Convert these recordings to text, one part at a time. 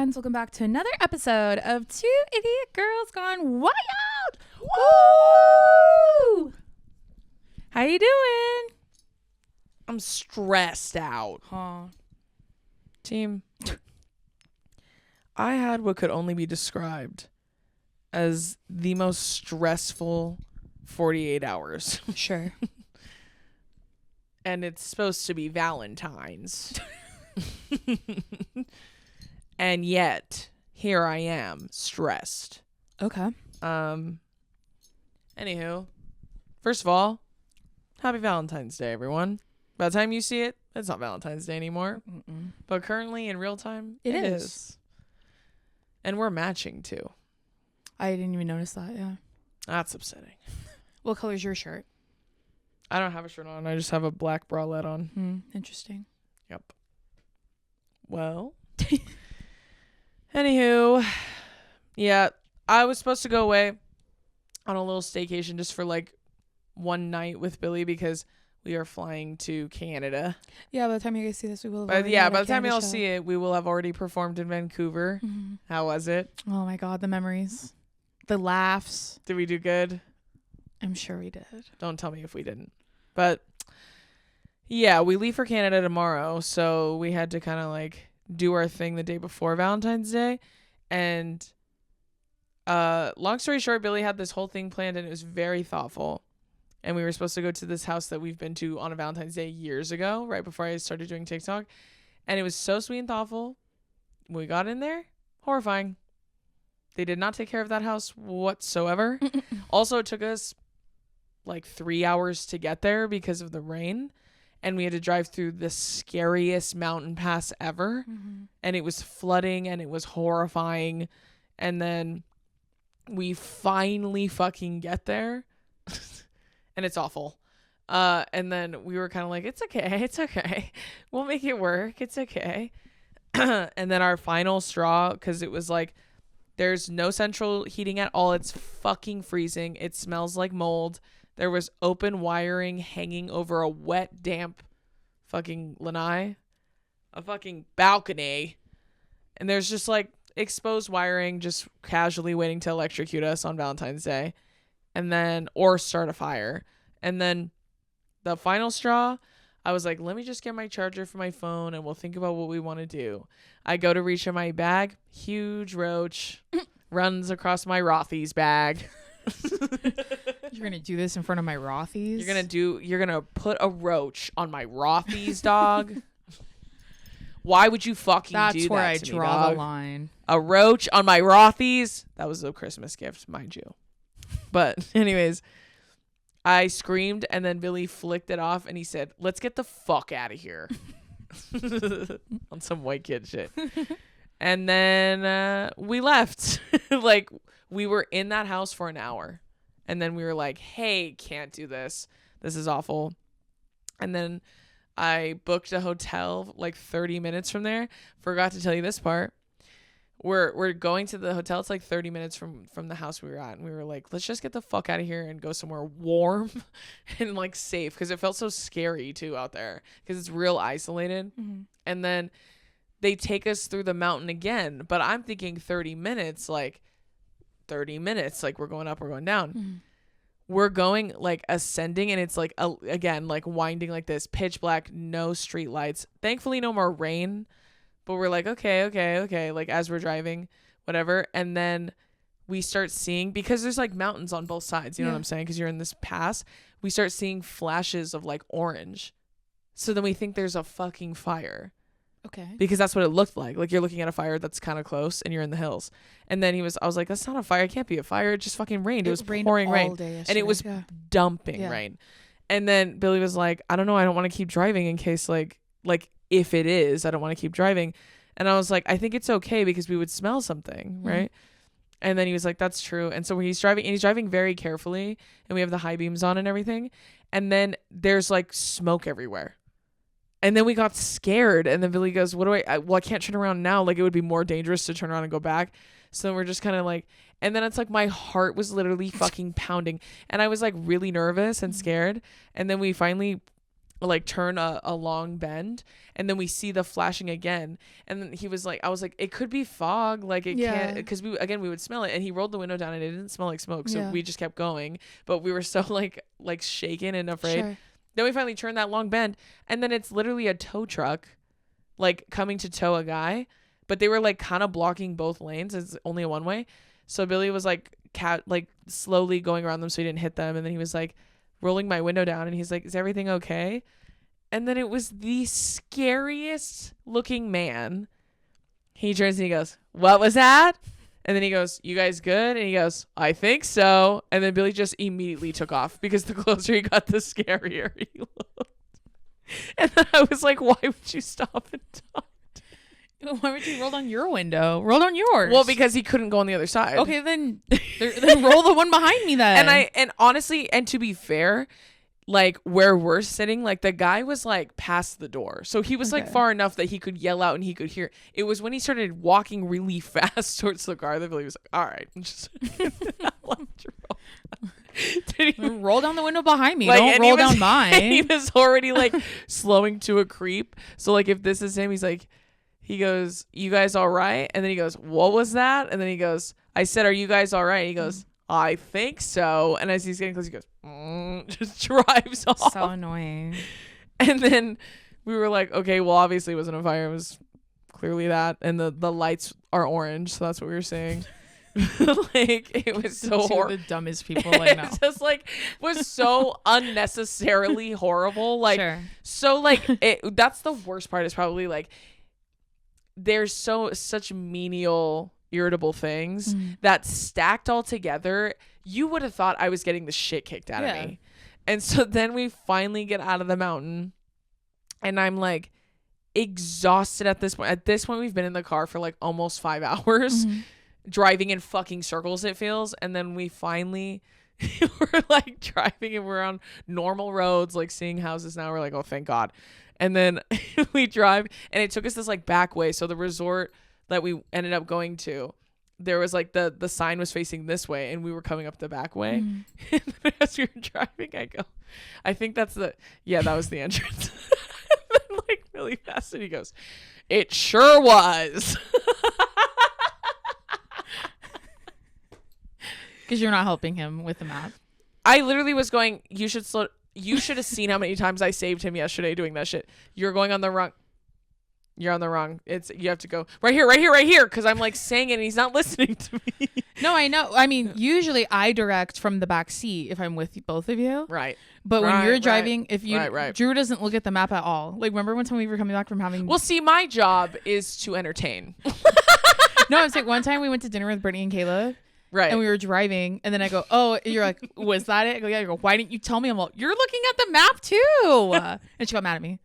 friends. Welcome back to another episode of Two Idiot Girls Gone Wild. Woo! How you doing? I'm stressed out. Huh. Team, I had what could only be described as the most stressful 48 hours. Sure. And it's supposed to be Valentine's. And yet, here I am, stressed. Okay. Anywho, first of all, happy Valentine's Day, everyone. By the time you see it, it's not Valentine's Day anymore. Mm-mm. But currently, in real time, It is. And we're matching, too. I didn't even notice that, yeah. That's upsetting. What color's your shirt? I don't have a shirt on. I just have a black bralette on. Interesting. Yep. Well. Anywho. Yeah. I was supposed to go away on a little staycation just for like one night with Billy because we are flying to Canada. Yeah, by the time you guys see this, we will have But already yeah, had by our the time Canada y'all show. see it, we will have already performed in Vancouver. Mm-hmm. How was it? Oh my God, the memories. The laughs. Did we do good? I'm sure we did. Don't tell me if we didn't. But yeah, we leave for Canada tomorrow, so we had to kind of like do our thing the day before Valentine's Day. And long story short, Billy had this whole thing planned and it was very thoughtful. And we were supposed to go to this house that we've been to on a Valentine's Day years ago, right before I started doing TikTok. And it was so sweet and thoughtful. When we got in there, horrifying. They did not take care of that house whatsoever. Also, it took us like 3 hours to get there because of the rain. And we had to drive through the scariest mountain pass ever. Mm-hmm. And it was flooding and it was horrifying. And then we finally fucking get there. And it's awful. And then we were kind of like, it's okay. We'll make it work. It's okay. And then our final straw, because it was like, there's no central heating at all. It's fucking freezing. It smells like mold. There was open wiring hanging over a wet, damp fucking lanai. A fucking balcony. And there's just like exposed wiring just casually waiting to electrocute us on Valentine's Day. And then, or start a fire. And then the final straw, I was like, let me just get my charger for my phone and we'll think about what we want to do. I go to reach in my bag. Huge roach runs across my Rothy's bag. You're going to do this in front of my Rothy's? You're going to put a roach on my Rothy's, dog. Why would you fucking do that to me, That's where I draw dog? the line. A roach on my Rothy's? That was a Christmas gift, mind you. But anyways, I screamed and then Billy flicked it off and he said, let's get the fuck out of here. On some white kid shit. And then we left. Like, we were in that house for an hour. And then we were like, hey, can't do this. This is awful. And then I booked a hotel like 30 minutes from there. Forgot to tell you this part. We're going to the hotel. It's like 30 minutes from the house we were at. And we were like, let's just get the fuck out of here and go somewhere warm and like safe. Because it felt so scary too out there. Because it's real isolated. Mm-hmm. And then they take us through the mountain again. But I'm thinking 30 minutes. Like we're going up, we're going down. Mm-hmm. We're going like ascending. And it's like, again, like winding like this. Pitch black, no street lights. Thankfully, no more rain. But we're like, okay. Like as we're driving, whatever. And then we start seeing, because there's like mountains on both sides. You know what I'm saying? Because you're in this pass. We start seeing flashes of like orange. So then we think there's a fucking fire. Okay. Because that's what it looked like. Like you're looking at a fire that's kind of close and you're in the hills. And then I was like, that's not a fire. It can't be a fire. It just fucking rained. It was pouring rain. And it was dumping rain. And then Billy was like, I don't know. I don't want to keep driving in case like if it is, I don't want to keep driving. And I was like, I think it's okay because we would smell something, right? And then he was like, that's true. And so when he's driving very carefully and we have the high beams on and everything. And then there's like smoke everywhere. And then we got scared. And then Billy goes, what do I can't turn around now. Like it would be more dangerous to turn around and go back. So we're just kind of like, and then it's like my heart was literally fucking pounding. And I was like really nervous and scared. And then we finally like turn a long bend, and then we see the flashing again, and then he was like, I was like, it could be fog, like it can't, because we would smell it, and he rolled the window down and it didn't smell like smoke, so we just kept going, but we were so like shaken and afraid. Sure. Then we finally turned that long bend, and then it's literally a tow truck like coming to tow a guy, but they were like kind of blocking both lanes. It's only a one way, so Billy was like slowly going around them so he didn't hit them, and then he was like rolling my window down, and he's like, is everything okay? And then it was the scariest looking man. He turns and he goes, what was that? And then he goes, you guys good? And he goes, I think so. And then Billy just immediately took off, because the closer he got, the scarier he looked. And then I was like, why would you stop and talk? Why would you roll down your window? Roll down yours. Well, because he couldn't go on the other side. Okay, then roll the one behind me then. And honestly, and to be fair, like where we're sitting, like the guy was like past the door, so he was like far enough that he could yell out and he could hear. It was when he started walking really fast towards the car that Billy was like, all right, just Did he roll down the window behind me? Like, don't roll down mine. He was already like slowing to a creep, so like if this is him, he's like, he goes, you guys all right? And then he goes, what was that? And then he goes, I said, are you guys all right? And he goes, I think so. And as he's getting close, he goes, just drives off. So annoying. And then we were like, okay, well, obviously it wasn't a fire. It was clearly that. And the lights are orange, so that's what we were saying. Like, it was so horrible. The dumbest people like now. It just like was so unnecessarily horrible. Like, so like that's the worst part, is probably like there's such menial, irritable things that stacked all together, you would have thought I was getting the shit kicked out of me. And so then we finally get out of the mountain, and I'm like exhausted at this point. At this point, we've been in the car for like almost 5 hours, driving in fucking circles, it feels. And then we finally we're like driving, and we're on normal roads, like seeing houses now. We're like, oh, thank God. And then we drive, and it took us this like back way. So the resort that we ended up going to, there was like the sign was facing this way, and we were coming up the back way. And then as we were driving, I go, I think that's that was the entrance. And then like really fast, and he goes, it sure was. Because you're not helping him with the map. I literally was going, you should have seen how many times I saved him yesterday doing that shit. You're on the wrong. You have to go right here. Because I'm like saying it, and he's not listening to me. No, I know. I mean, usually I direct from the back seat if I'm with both of you. Right. But when you're driving, if you, right. Drew doesn't look at the map at all. Like, remember one time we were coming back from having. Well, see, my job is to entertain. No, I'm saying one time we went to dinner with Brittany and Kayla. Right. And we were driving, and then I go, oh, you're like, was that it? I go, yeah. You go, why didn't you tell me? I'm like, you're looking at the map too. And she got mad at me.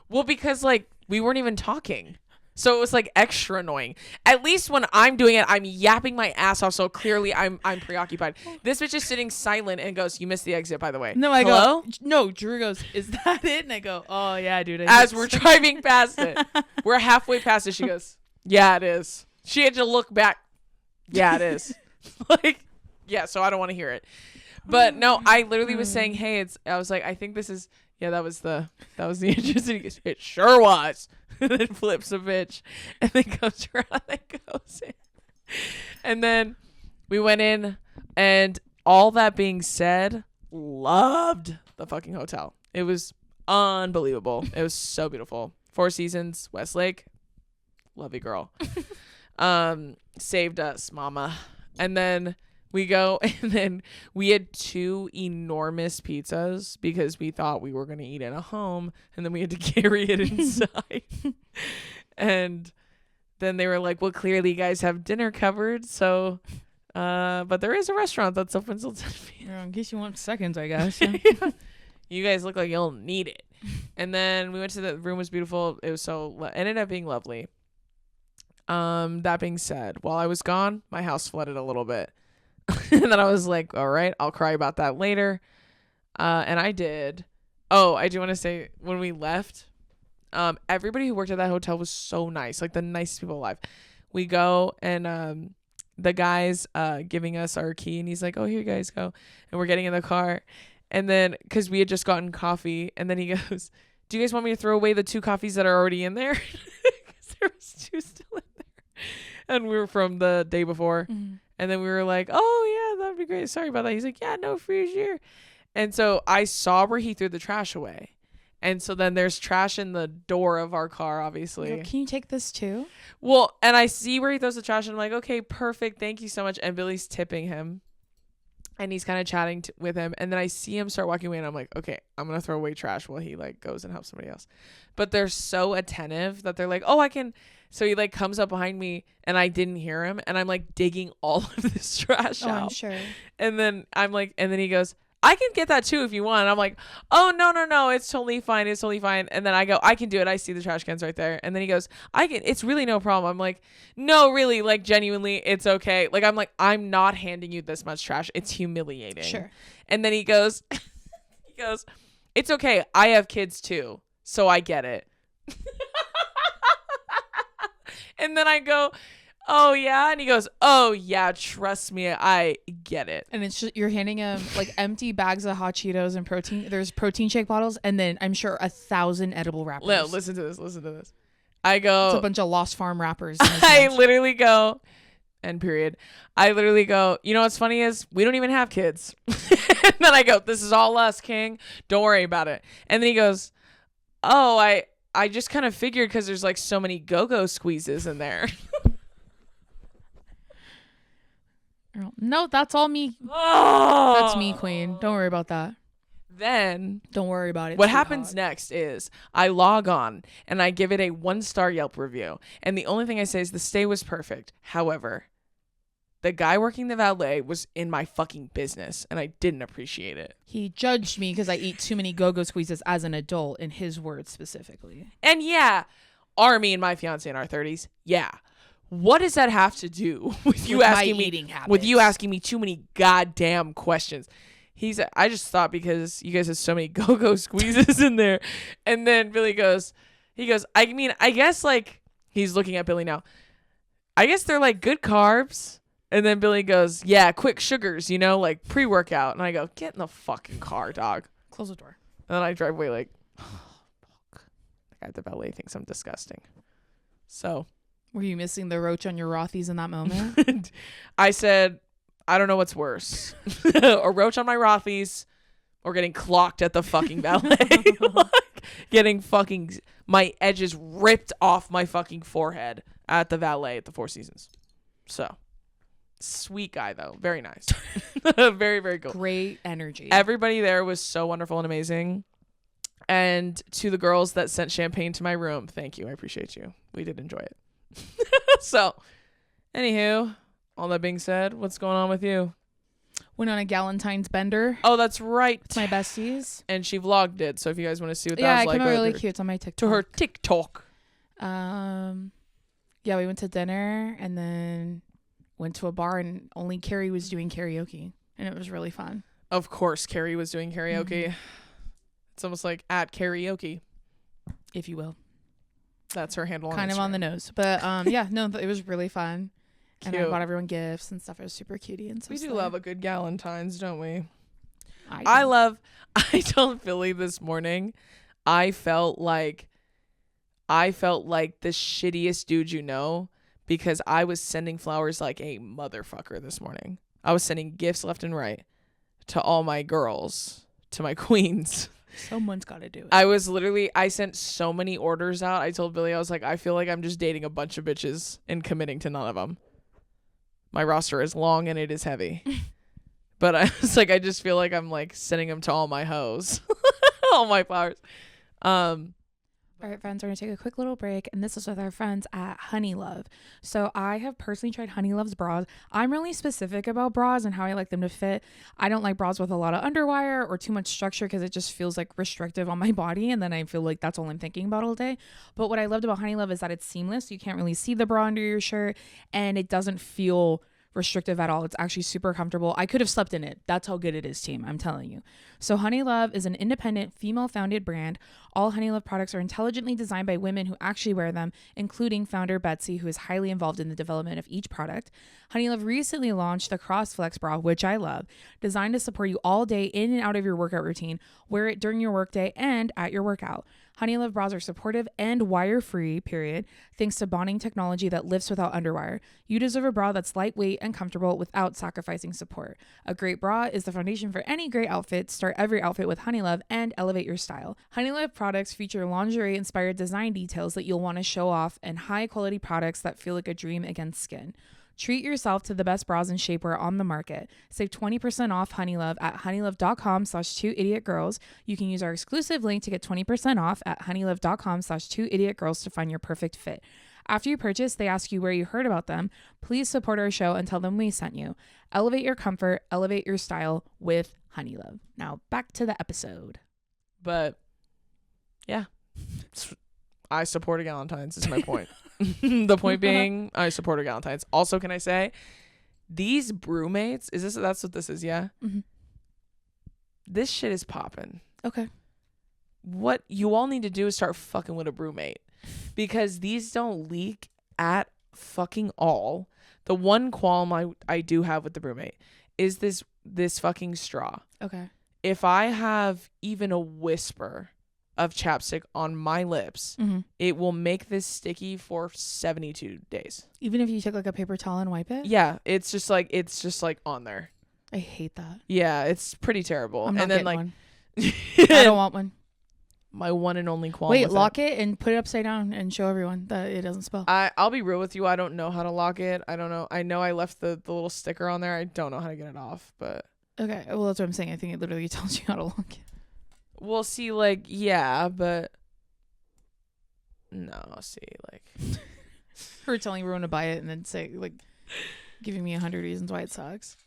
Well, because like we weren't even talking. So it was like extra annoying. At least when I'm doing it, I'm yapping my ass off. So clearly I'm preoccupied. This bitch is sitting silent and goes, you missed the exit, by the way. No, I Hello? go, no, Drew goes, is that it? And I go, oh yeah, dude. As we're driving past it, we're halfway past it. She goes, yeah, it is. She had to look back. Yeah, it is. Like, yeah, so I don't want to hear it. But no, I literally was saying, hey, I was like, I think this is, that was the interest. And he goes, it sure was. And then flips a bitch, and then comes around and goes in. And then we went in, and all that being said, loved the fucking hotel. It was unbelievable. It was so beautiful. Four Seasons, Westlake, lovely girl. Saved us, mama. And then we go, and then we had 2 enormous pizzas because we thought we were going to eat at a home, and then we had to carry it inside. And then they were like, well, clearly you guys have dinner covered, so but there is a restaurant that's open till 10 p.m. In case you want seconds, I guess. Yeah. You guys look like you'll need it. And then we went to the room, was beautiful. It was ended up being lovely. That being said, while I was gone, my house flooded a little bit. And then I was like, all right, I'll cry about that later. And I did. Oh, I do want to say, when we left, everybody who worked at that hotel was so nice, like the nicest people alive. We go, and the guy's giving us our key, and he's like, oh, here you guys go. And we're getting in the car, And then, because we had just gotten coffee, and then he goes, do you guys want me to throw away the 2 coffees that are already in there? Because there was 2 still in there. And we were from the day before. Mm-hmm. And then we were like, oh, yeah, that'd be great. Sorry about that. He's like, yeah, no, for sure. And so I saw where he threw the trash away. And so then there's trash in the door of our car, obviously. Can you take this too? Well, and I see where he throws the trash, and I'm like, okay, perfect. Thank you so much. And Billy's tipping him. And he's kind of chatting with him. And then I see him start walking away, and I'm like, okay, I'm going to throw away trash while he like goes and helps somebody else. But they're so attentive that they're like, oh, I can. So he like comes up behind me, and I didn't hear him. And I'm like digging all of this trash out. I'm sure. And then I'm like, and then he goes, I can get that too if you want. And I'm like, oh, no, it's totally fine. It's totally fine. And then I go, I can do it. I see the trash cans right there. And then he goes, it's really no problem. I'm like, no, really, like genuinely, it's okay. Like, I'm like, I'm not handing you this much trash. It's humiliating. Sure. And then he goes, it's okay. I have kids too. So I get it. And then I go, oh yeah, and he goes, oh yeah, trust me, I get it. And it's just, you're handing him like empty bags of hot Cheetos and protein. There's protein shake bottles, and then I'm sure 1,000 edible wrappers. Listen to this. I go, it's a bunch of Lost Farm wrappers. I literally go, end period. I literally go, you know what's funny is we don't even have kids. And then I go, this is all us, King. Don't worry about it. And then he goes, oh, I just kind of figured because there's like so many go-go squeezes in there. No, that's all me. Oh. That's me, queen. Don't worry about that. Then don't worry about it. What happens next is I log on and I give it a 1-star Yelp review. And the only thing I say is the stay was perfect. However, the guy working the valet was in my fucking business and I didn't appreciate it. He judged me because I eat too many go-go squeezes as an adult, in his words specifically. And yeah, Army and my fiance in our 30s. Yeah. What does that have to do with you asking me too many goddamn questions? I just thought because you guys have so many go-go squeezes in there. And then Billy goes, I mean, I guess like he's looking at Billy now. I guess they're like good carbs. And then Billy goes, yeah, quick sugars, like pre-workout. And I go, get in the fucking car, dog. Close the door. And then I drive away like, oh, fuck. The guy at the valet thinks I'm disgusting. So. Were you missing the roach on your Rothies in that moment? I said, I don't know what's worse. A roach on my Rothies or getting clocked at the fucking valet. Like, getting fucking my edges ripped off my fucking forehead at the valet at the Four Seasons. So, sweet guy though. Very nice. Very, very cool. Great energy. Everybody there was so wonderful and amazing. And to the girls that sent champagne to my room, thank you. I appreciate you. We did enjoy it. So, anywho, all that being said, what's going on with you? Went on a Valentine's bender. Oh, that's right. It's my besties. And she vlogged it. So if you guys want to see what that was like. Yeah, it came out really cute. It's on my TikTok. To her TikTok. Yeah, we went to dinner and then went to a bar, and only Carrie was doing karaoke. And it was really fun. Of course, Carrie was doing karaoke. Mm-hmm. It's almost like at karaoke, if you will. That's her handle on kind Instagram. of on the nose. But yeah, no, it was really fun. Cute. And I bought everyone gifts and stuff. It was super cutie and so we do love a good Valentine's, don't we? I told Philly this morning, I felt like the shittiest dude you know, because I was sending flowers like a motherfucker this morning. I was sending gifts left and right to all my girls, to my queens. Someone's got to do it. I sent so many orders out. I told Billy, I was like, I feel like I'm just dating a bunch of bitches and committing to none of them. My roster is long and it is heavy. But I was like, I just feel like I'm like sending them to all my hoes. All my flowers. All right, friends, we're going to take a quick little break, and this is with our friends at HoneyLove. So I have personally tried HoneyLove's bras. I'm really specific about bras and how I like them to fit. I don't like bras with a lot of underwire or too much structure because it just feels like restrictive on my body, and then I feel like that's all I'm thinking about all day. But what I loved about HoneyLove is that it's seamless. You can't really see the bra under your shirt, and it doesn't feel restrictive at all. It's actually super comfortable. I could have slept in it. That's how good it is, team. I'm telling you. So HoneyLove is an independent female-founded brand All HoneyLove products are intelligently designed by women who actually wear them, including founder Betsy, who is highly involved in the development of each product. HoneyLove recently launched the CrossFlex bra, which I love, designed to support you all day in and out of your workout routine. Wear it during your workday and at your workout. HoneyLove bras are supportive and wire-free, period, thanks to bonding technology that lifts without underwire. You deserve a bra that's lightweight and comfortable without sacrificing support. A great bra is the foundation for any great outfit. Start every outfit with HoneyLove and elevate your style. HoneyLove products feature lingerie-inspired design details that you'll want to show off and high-quality products that feel like a dream against skin. Treat yourself to the best bras and shapewear on the market. Save 20% off HoneyLove at honeylove.com/2idiotgirls. You can use our exclusive link to get 20% off at honeylove.com/2idiotgirls to find your perfect fit. After you purchase, they ask you where you heard about them. Please support our show and tell them we sent you. Elevate your comfort, elevate your style with HoneyLove. Now back to the episode. But yeah, I support a Valentine's is my point. The point being, I support a Valentine's. Also, can I say, these brewmates, that's what this is, yeah? Mm-hmm. This shit is popping. Okay. What you all need to do is start fucking with a brewmate, because these don't leak at fucking all. The one qualm I do have with the brewmate is this fucking straw. Okay. If I have even a whisper of chapstick on my lips, mm-hmm. it will make this sticky for 72 days. Even if you take like a paper towel and wipe it? Yeah, it's just like on there. I hate that. Yeah, it's pretty terrible. I'm not and then getting like one. I don't want one. My one and only qualm. Wait, lock it and put it upside down and show everyone that it doesn't spill. I'll be real with you. I don't know how to lock it. I don't know. I know I left the little sticker on there. I don't know how to get it off, but okay. Well, that's what I'm saying. I think it literally tells you how to lock it. We'll see, like, yeah, but no, see, like, her telling everyone to buy it and then say, like, giving me 100 reasons why it sucks.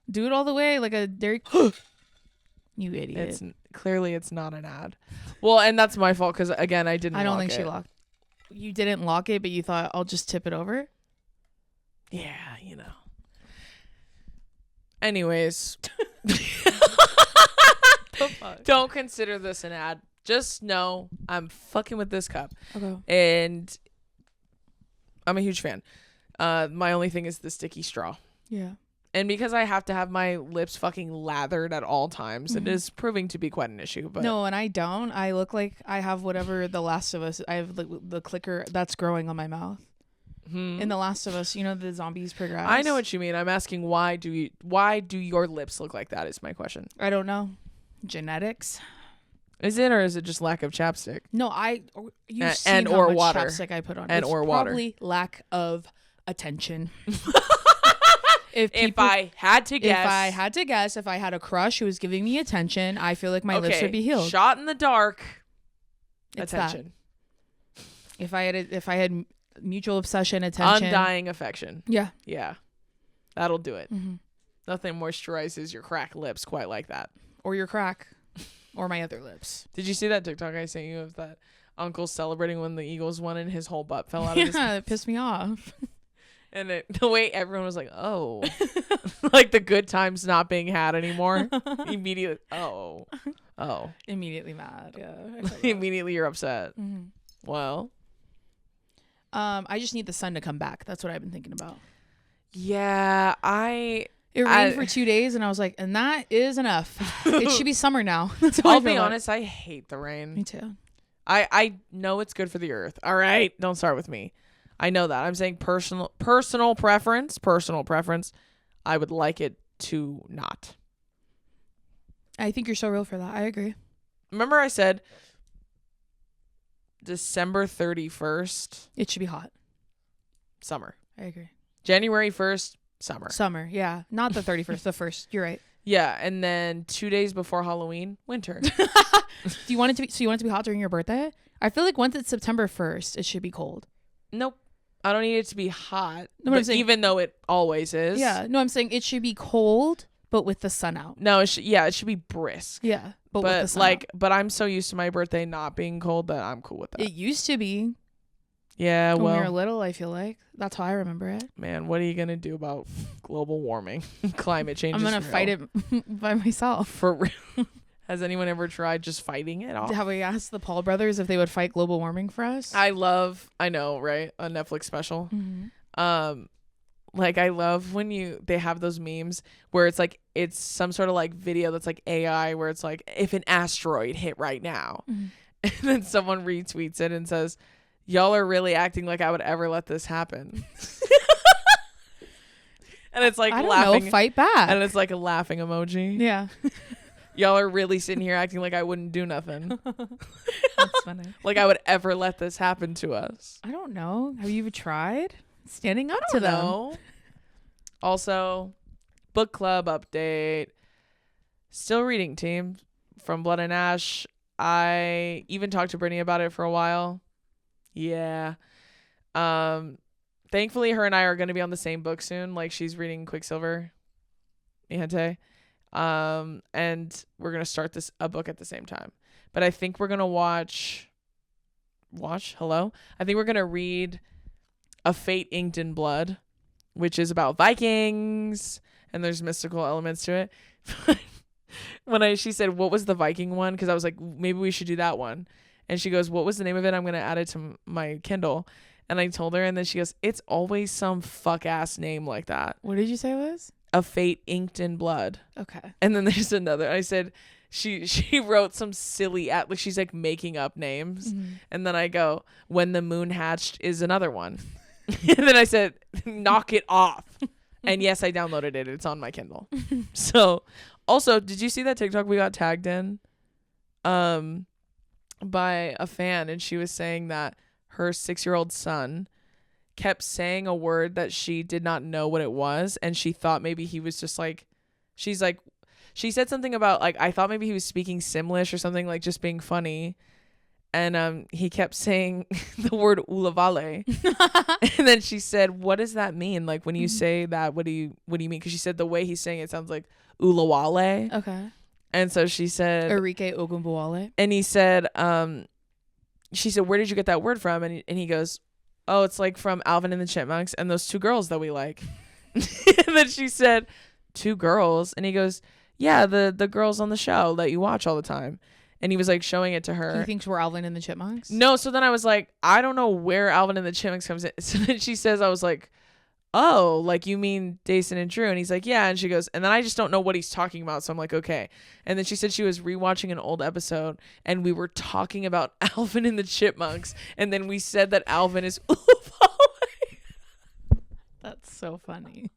Do it all the way, like a Dairy. You idiot. Clearly it's not an ad. Well, and that's my fault because again, I didn't. I don't lock think it. she locked. You didn't lock it, but you thought I'll just tip it over. Yeah, you know. Anyways. Don't consider this an ad. Just know I'm fucking with this cup. Okay. And I'm a huge fan. My only thing is the sticky straw. Yeah. And because I have to have my lips fucking lathered at all times, mm-hmm. it is proving to be quite an issue. But no, and I don't. I look like I have whatever The Last of Us. I have the clicker that's growing on my mouth. In The Last of Us, you know, the zombies progress. I know what you mean. I'm asking why do your lips look like that is my question. I don't know. Genetics. Is it, or is it just lack of chapstick? No, you've seen how much water. chapstick I put on. And it's or water. Probably lack of attention. If I had to guess, if I had a crush who was giving me attention, I feel like my lips would be healed. Shot in the dark. It's attention. That. If I had mutual obsession, attention, undying affection. Yeah. That'll do it. Mm-hmm. Nothing moisturizes your cracked lips quite like that. Or your crack. Or my other lips. Did you see that TikTok I sent you of that uncle celebrating when the Eagles won and his whole butt fell out of his Yeah, it pissed me off. And the way everyone was like, oh. Like the good times not being had anymore. Immediately, oh. Immediately mad, yeah. Immediately you're upset. Mm-hmm. Well. I just need the sun to come back. That's what I've been thinking about. Yeah, It rained for 2 days, and I was like, and that is enough. It should be summer now. That's how I'll be honest, I hate the rain. Me too. I know it's good for the earth. All right, don't start with me. I know that. I'm saying personal preference. I would like it to not. I think you're so real for that. I agree. Remember I said December 31st. It should be hot. Summer. I agree. January 1st. Summer, yeah. Not the 31st, the 1st. You're right. Yeah, and then 2 days before Halloween, winter. Do you want it to be hot during your birthday? I feel like once it's September 1st, it should be cold. Nope. I don't need it to be hot. No, but I'm saying, even though it always is. Yeah. No, I'm saying it should be cold, but with the sun out. No, it should be brisk. Yeah. But with the sun out. But I'm so used to my birthday not being cold that I'm cool with that. It used to be. Yeah, when we were little, I feel like. That's how I remember it. Man, what are you going to do about global warming? Climate change. I'm going to fight it by myself. For real. Has anyone ever tried just fighting it off? Have we asked the Paul brothers if they would fight global warming for us? I know, right? A Netflix special. Mm-hmm. Like I love when they have those memes where it's like it's some sort of like video that's like AI where it's like if an asteroid hit right now, Mm-hmm. and then someone retweets it and says, "Y'all are really acting like I would ever let this happen." And it's like I don't laughing. know, fight back. And it's like a laughing emoji. Yeah. Y'all are really sitting here acting like I wouldn't do nothing. That's funny. Like I would ever let this happen to us. I don't know. Have you even tried standing up I to don't them? know. Also, book club update. Still reading, team, from Blood and Ash. I even talked to Brittany about it for a while. Yeah. Thankfully, her and I are going to be on the same book soon. Like, she's reading Quicksilver. Niente. And we're going to start a book at the same time. But I think we're going to watch. Hello? I think we're going to read A Fate Inked in Blood, which is about Vikings. And there's mystical elements to it. When she said, what was the Viking one? Because I was like, maybe we should do that one. And she goes, what was the name of it? I'm going to add it to my Kindle. And I told her, and then she goes, it's always some fuck ass name like that. What did you say it was? A Fate Inked in Blood. Okay. And then there's another. I said, she wrote some silly like she's like making up names. Mm-hmm. And then I go, When the Moon Hatched is another one. And then I said, knock it off. And yes, I downloaded it. It's on my Kindle. So also, did you see that TikTok we got tagged in by a fan? And she was saying that her 6-year-old son kept saying a word that she did not know what it was. And she thought maybe he was just like, she said something about like, I thought maybe he was speaking Simlish or something, like just being funny. And he kept saying the word ulavale. And then she said, what does that mean? Like when you say that, what do you mean? Because she said the way he's saying it sounds like ulawale. Okay. And so she said Enrique Ogunbowale. And he said, she said, where did you get that word from? And he goes, oh, it's like from Alvin and the Chipmunks and those 2 girls that we like. And then she said, 2 girls? And he goes, yeah, the girls on the show that you watch all the time. And he was like showing it to her. He thinks we're Alvin and the Chipmunks? No, so then I was like, I don't know where Alvin and the Chipmunks comes in. So then she says, I was like, oh, like you mean Dason and Drew? And he's like, yeah. And she goes, and then I just don't know what he's talking about. So I'm like, okay. And then she said she was rewatching an old episode and we were talking about Alvin and the Chipmunks. And then we said that Alvin is That's so funny.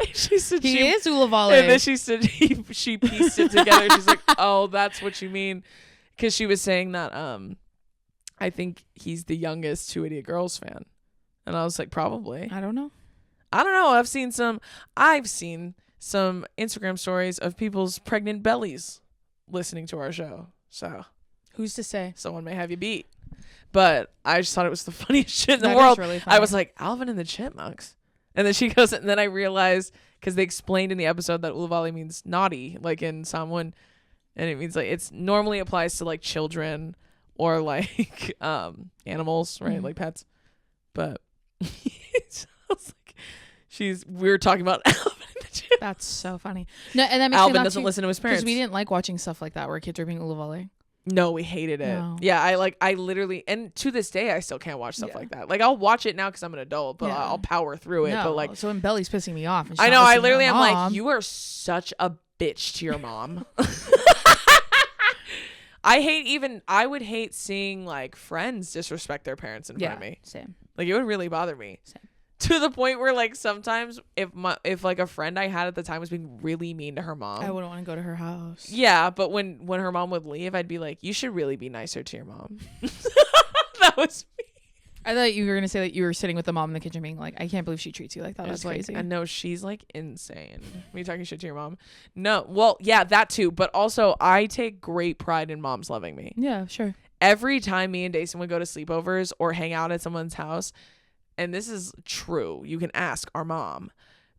And she said he is Ulavale. And then she said she pieced it together. She's like, oh, that's what you mean. Because she was saying that I think he's the youngest 2 Idiot Girls fan. And I was like, probably. I don't know. I've seen some Instagram stories of people's pregnant bellies listening to our show. So who's to say? Someone may have you beat. But I just thought it was the funniest shit in the That world. is really funny. I was like, Alvin and the Chipmunks. And then she goes, and then I realized, because they explained in the episode that Ulavali means naughty, like in Samoan. And it means like, it's normally applies to like children or like animals, right? Mm-hmm. Like pets. But we were talking about Alvin and the Chipmunks. That's so funny. No, and that makes Alvin me laugh doesn't listen to his parents. because we didn't like watching stuff like that where kids are being Ulavale. No, we hated it. No. Yeah, I literally, and to this day, I still can't watch stuff like that. Like, I'll watch it now because I'm an adult, but I'll power through it. No. But like, so when Belly's pissing me off, and she's I not know, I listening to literally her am mom, like, you are such a bitch to your mom. I would hate seeing like friends disrespect their parents in front of me. Same. Like, it would really bother me. Same. To the point where like sometimes if like a friend I had at the time was being really mean to her mom, I wouldn't want to go to her house. Yeah, but when her mom would leave, I'd be like, you should really be nicer to your mom. That was me. I thought you were gonna say that you were sitting with the mom in the kitchen being like, I can't believe she treats you like that. That's crazy. I know, she's like insane. Me talking shit to your mom. No, well, yeah, that too. But also, I take great pride in moms loving me. Yeah, sure. Every time me and Dason would go to sleepovers or hang out at someone's house, and this is true, you can ask our mom,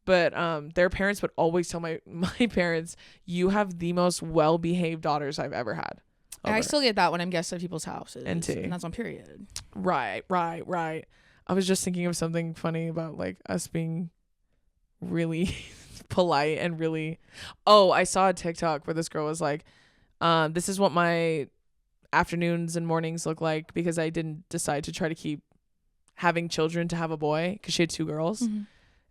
but their parents would always tell my parents, you have the most well-behaved daughters I've ever had. I still get that when I'm guests at people's houses. And that's on period. Right. I was just thinking of something funny about like us being really polite and really. Oh, I saw a TikTok where this girl was like, This is what my afternoons and mornings look like because I didn't decide to try to keep having children to have a boy because she had 2 girls. Mm-hmm.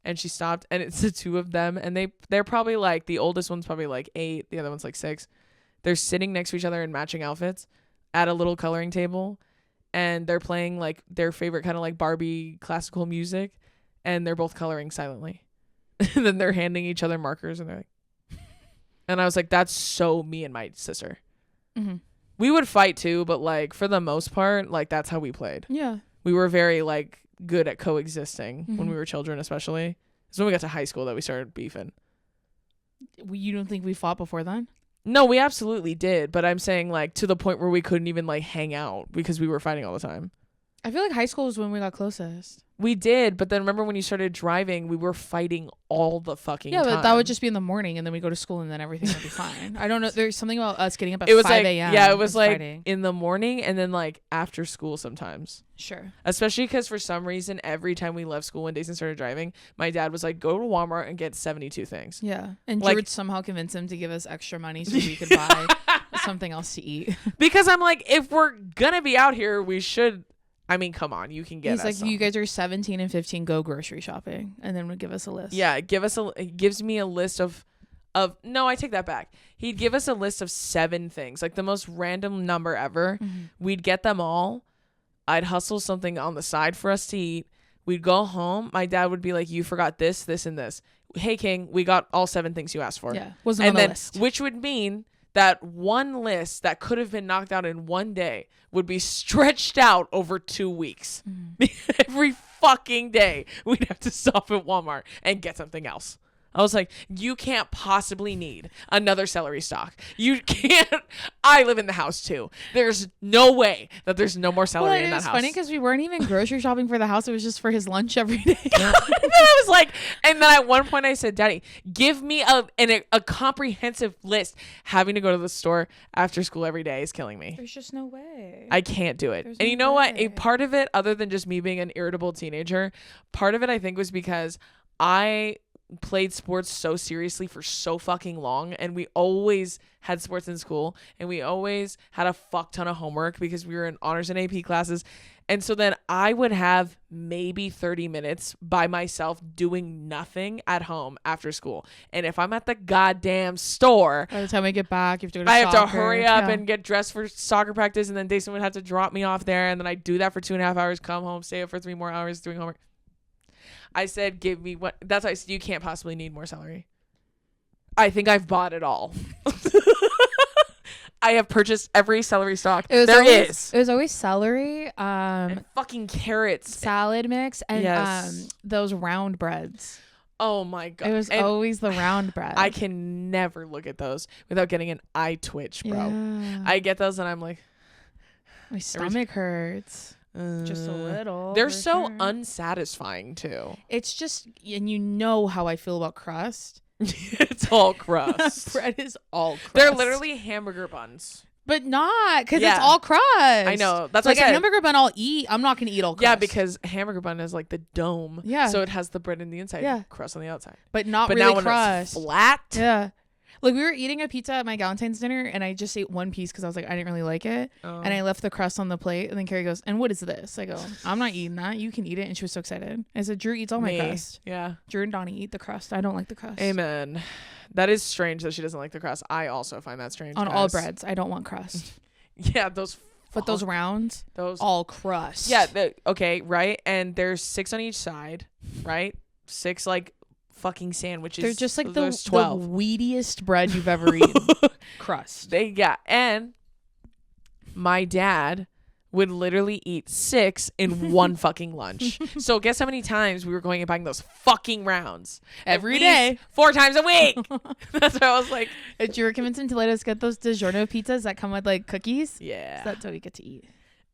And she stopped, and it's the 2 of them, and they're probably like, the oldest one's probably like 8, the other one's like 6. They're sitting next to each other in matching outfits at a little coloring table, and they're playing like their favorite kind of like Barbie classical music, and they're both coloring silently. And then they're handing each other markers, and they're like, and I was like, that's so me and my sister. Mm-hmm. We would fight too, but like for the most part, like that's how we played. Yeah. We were very like good at coexisting when Mm-hmm. we were children, especially. It's when we got to high school that we started beefing. You don't think we fought before then? No, we absolutely did, but I'm saying like to the point where we couldn't even like hang out because we were fighting all the time. I feel like high school is when we got closest. We did, but then remember when you started driving, we were fighting all the fucking time. Yeah, but that would just be in the morning, and then we go to school, and then everything would be fine. I don't know. There's something about us getting up at it was 5 like a.m. yeah, it was like fighting. in the morning and then like after school sometimes. Sure. Especially because for some reason, every time we left school and Jason started driving, my dad was like, go to Walmart and get 72 things. Yeah, and Like- George somehow convinced him to give us extra money so we could buy something else to eat. Because I'm like, if we're gonna be out here, we should. I mean, come on, you can get He's us like, some. you guys are 17 and 15, go grocery shopping, and then would give us a list. Yeah, it gives me a list of no, I take that back. He'd give us a list of 7 things, like the most random number ever. Mm-hmm. We'd get them all. I'd hustle something on the side for us to eat. We'd go home. My dad would be like, you forgot this, this, and this. Hey, King, we got all 7 things you asked for. Yeah, wasn't on And the then, list. which would mean that one list that could have been knocked out in one day would be stretched out over 2 weeks. Every fucking day, we'd have to stop at Walmart and get something else. I was like, you can't possibly need another celery stalk. You can't. I live in the house too. There's no way that there's no more celery in that It's house. funny because we weren't even grocery shopping for the house. It was just for his lunch every day. And then I was like, and then at one point I said, Daddy, give me a comprehensive list. Having to go to the store after school every day is killing me. There's just no way. I can't do it. There's And no you know what? A way. part of it, other than just me being an irritable teenager, part of it I think was because I played sports so seriously for so fucking long, and we always had sports in school, and we always had a fuck ton of homework because we were in honors and AP classes. And so then I would have maybe 30 minutes by myself doing nothing at home after school. And if I'm at the goddamn store, By the time we get back, you have to go to I have to soccer. hurry up Yeah. and get dressed for soccer practice, and then Jason would have to drop me off there, and then I do that for 2.5 hours, come home, stay up for 3 more hours doing homework. I said, give me what? That's why I said you can't possibly need more celery. I think I've bought it all. I have purchased every celery stalk It was there always, is. It was always celery, And fucking carrots. salad mix, and Yes. those round breads. Oh my god. It was And always the round bread. I can never look at those without getting an eye twitch, bro. Yeah. I get those and I'm like, My stomach hurts. Just a uh, little. They're for so sure. unsatisfying too. It's just, and you know how I feel about crust. It's all crust. Bread is all crust. They're literally hamburger buns. But not, because Yeah. it's all crust. I know. That's like what I a said. hamburger bun I'll eat. I'm not going to eat all crust. Yeah, because hamburger bun is like the dome. Yeah. So it has the bread in the inside, Yeah. crust on the outside. But not But really now when crust. it's flat, Yeah. Like we were eating a pizza at my Valentine's dinner, and I just ate one piece because I was like, I didn't really like it. And I left the crust on the plate. And then Carrie goes, and what is this? I go, I'm not eating that. You can eat it. And she was so excited. I said, Drew eats all my me. crust. Yeah. Drew and Donnie eat the crust. I don't like the crust. Amen. That is strange that she doesn't like the crust. I also find that strange. On all guys. breads. I don't want crust. Yeah, those. But those rounds, those. all crust. Yeah. Okay. Right. And there's 6 on each side. Right. 6 like fucking sandwiches. They're just like So the there's 12. weediest bread you've ever eaten. Crust. And my dad would literally eat 6 in one fucking lunch. So guess how many times we were going and buying those fucking rounds Every At day. least 4 times a week. That's what I was like. Did you convince him to let us get those DiGiorno pizzas that come with like cookies? Yeah. That's what we get to eat.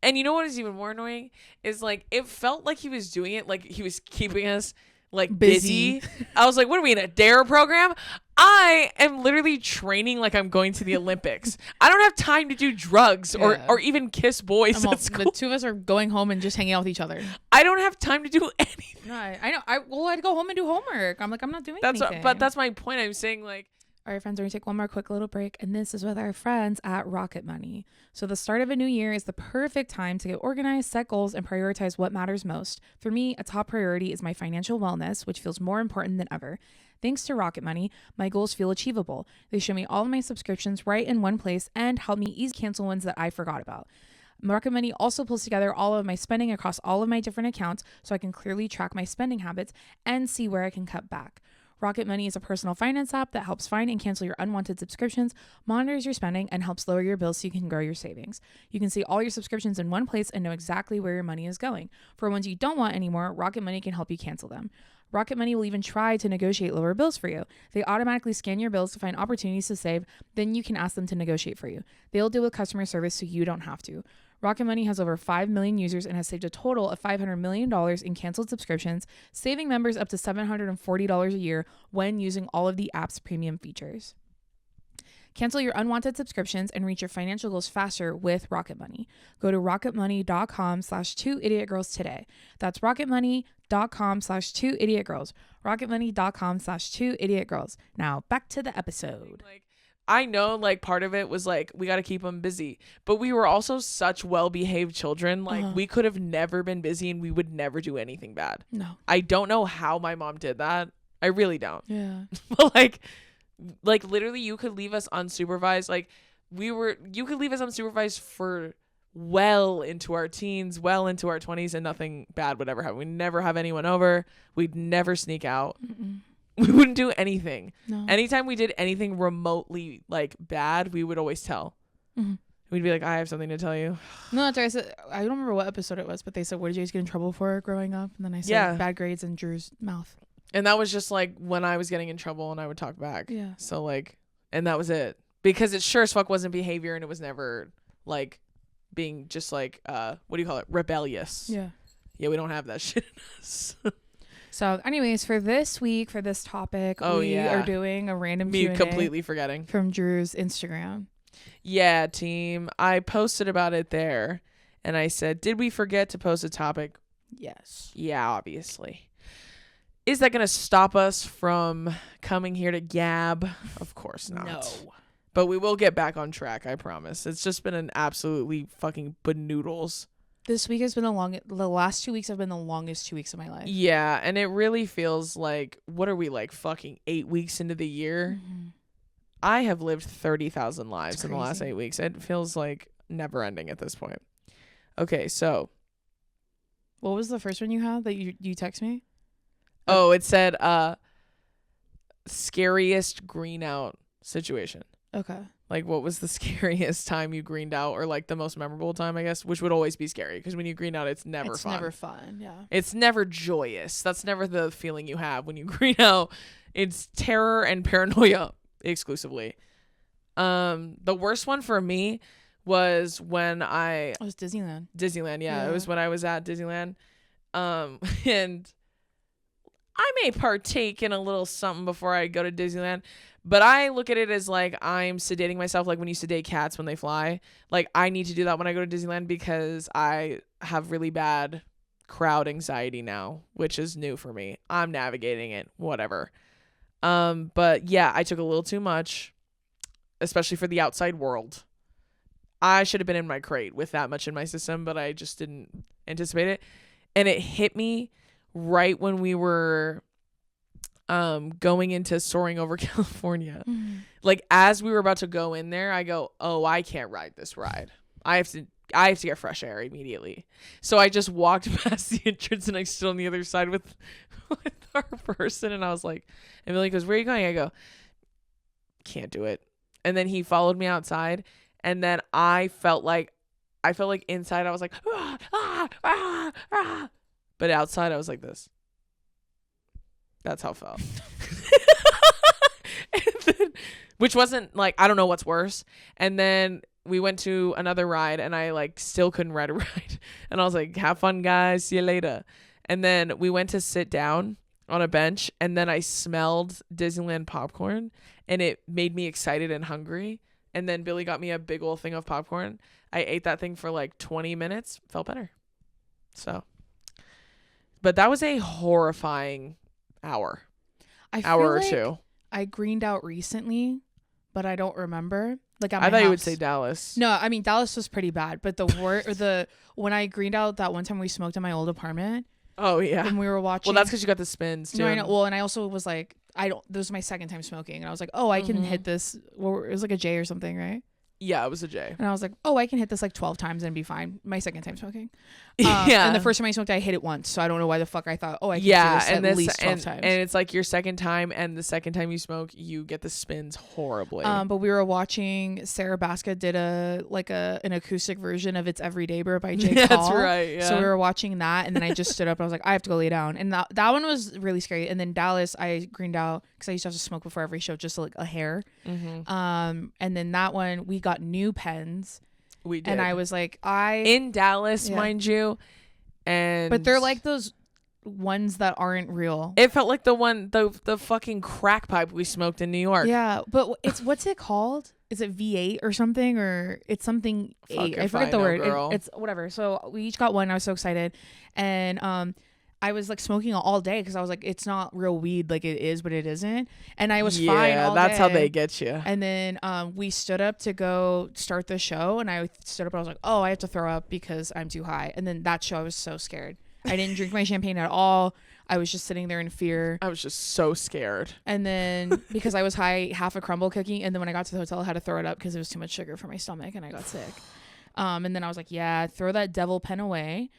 And you know what is even more annoying is like it felt like he was doing it like he was keeping us like busy. I was like, what are we in a dare program? I am literally training like I'm going to the Olympics. I don't have time to do drugs Yeah. or even kiss boys I'm all- at school. the two of us are going home and just hanging out with each other. I don't have time to do anything. No, I know. I'd go home and do homework. I'm like, I'm not doing That's anything. but that's my point. I'm saying like All right, friends, we're going to take one more quick little break, and this is with our friends at Rocket Money. So the start of a new year is the perfect time to get organized, set goals, and prioritize what matters most. For me, a top priority is my financial wellness, which feels more important than ever. Thanks to Rocket Money, my goals feel achievable. They show me all of my subscriptions right in one place and help me easily cancel ones that I forgot about. Rocket Money also pulls together all of my spending across all of my different accounts so I can clearly track my spending habits and see where I can cut back. Rocket Money is a personal finance app that helps find and cancel your unwanted subscriptions, monitors your spending, and helps lower your bills so you can grow your savings. You can see all your subscriptions in one place and know exactly where your money is going. For ones you don't want anymore, Rocket Money can help you cancel them. Rocket Money will even try to negotiate lower bills for you. They automatically scan your bills to find opportunities to save, then you can ask them to negotiate for you. They'll deal with customer service so you don't have to. Rocket Money has over 5 million users and has saved a total of $500 million in canceled subscriptions, saving members up to $740 a year when using all of the app's premium features. Cancel your unwanted subscriptions and reach your financial goals faster with Rocket Money. Go to rocketmoney.com/2idiotgirls today. That's rocketmoney.com/2idiotgirls. rocketmoney.com/2idiotgirls. Now back to the episode. I know, like, part of it was like we got to keep them busy, but we were also such well-behaved children. Like, we could have never been busy and we would never do anything bad. No. I don't know how my mom did that. I really don't. Yeah. But like literally you could leave us unsupervised. Like, you could leave us unsupervised for well into our teens, well into our 20s, and nothing bad would ever happen. We'd never have anyone over. We'd never sneak out. Mm-mm. We wouldn't do anything. No. Anytime we did anything remotely like bad, we would always tell. Mm-hmm. We'd be like, I have something to tell you. No, that's right. I don't remember what episode it was, but they said, what did you guys get in trouble for growing up? And then I said bad grades in Drew's mouth. And that was just like when I was getting in trouble and I would talk back. Yeah. So like, and that was it. Because it sure as fuck wasn't behavior, and it was never like being just like, what do you call it? Rebellious. Yeah. Yeah, we don't have that shit in us. So anyways, for this week, for this topic, we are doing a random Q&A completely forgetting from Drew's Instagram. Yeah, team. I posted about it there and I said, did we forget to post a topic? Yes. Yeah, obviously. Is that going to stop us from coming here to gab? Of course not. No. But we will get back on track, I promise. It's just been an absolutely fucking banoodles. This week has been the last 2 weeks have been the longest 2 weeks of my life. Yeah, and it really feels like, what are we, like fucking 8 weeks into the year? Mm-hmm. I have lived 30,000 lives in the last 8 weeks. It feels like never ending at this point. Okay, so. What was the first one you had that you text me? Oh, it said scariest green out situation. Okay. Like, what was the scariest time you greened out, or like the most memorable time, I guess, which would always be scary because when you green out, it's never fun. It's never fun, yeah. It's never joyous. That's never the feeling you have when you green out. It's terror and paranoia exclusively. The worst one for me was when it was Disneyland. Disneyland, yeah. It was when I was at Disneyland. And I may partake in a little something before I go to Disneyland. But I look at it as like I'm sedating myself, like when you sedate cats when they fly. Like, I need to do that when I go to Disneyland because I have really bad crowd anxiety now, which is new for me. I'm navigating it, whatever. But yeah, I took a little too much, especially for the outside world. I should have been in my crate with that much in my system, but I just didn't anticipate it. And it hit me right when we were going into Soaring Over California. Mm-hmm. Like, as we were about to go in there, I go, oh, I can't ride this ride. I have to get fresh air immediately. So I just walked past the entrance and I stood on the other side with our person, and I was like, and Billy goes, where are you going? I go, can't do it. And then he followed me outside, and then I felt like inside I was like, ah, ah, ah, ah. But outside I was like this. That's how it felt. Which wasn't like, I don't know what's worse. And then we went to another ride and I like still couldn't ride a ride. And I was like, have fun, guys. See you later. And then we went to sit down on a bench, and then I smelled Disneyland popcorn and it made me excited and hungry. And then Billy got me a big old thing of popcorn. I ate that thing for like 20 minutes. Felt better. So, but that was a horrifying hour or two. I greened out recently, but I don't remember. Like at my I thought house. you would say Dallas. No, I mean Dallas was pretty bad, but when I greened out that one time we smoked in my old apartment. Oh yeah. When we were watching. Well, that's because you got the spins too. No, I know. Well, and I also was like, this was my second time smoking, and I was like, oh, I can hit this. Well, it was like a J or something, right? Yeah, it was a J. And I was like, oh, I can hit this like 12 times and be fine. My second time smoking. Yeah. And the first time I smoked, I hit it once. So I don't know why the fuck I thought, oh, I can do this at least 12 times. And it's like your second time, and the second time you smoke, you get the spins horribly. But we were watching, Sarah Baska did an acoustic version of It's Everyday Bro by J. Cole. That's right, yeah. So we were watching that, and then I just stood up and I was like, I have to go lay down. And that one was really scary. And then Dallas, I greened out because I used to have to smoke before every show, just like a hair. And then that one, we got new pens. We did. And I was like, in Dallas, mind you. But they're like those ones that aren't real. It felt like the fucking crack pipe we smoked in New York. Yeah, but what's it called? Is it V8 or something, or it's something 8? I forget the word. It's whatever. So we each got one. I was so excited, and I was like smoking all day because I was like, it's not real weed, like it is, but it isn't. And I was fine all that's day. how they get you. And then we stood up to go start the show, and I stood up and I was like, oh, I have to throw up because I'm too high. And then that show, I was so scared. I didn't drink my champagne at all. I was just sitting there in fear. I was just so scared. And then because I was high, half a crumble cookie, and then when I got to the hotel, I had to throw it up because it was too much sugar for my stomach, and I got sick. And then I was like, yeah, throw that devil pen away.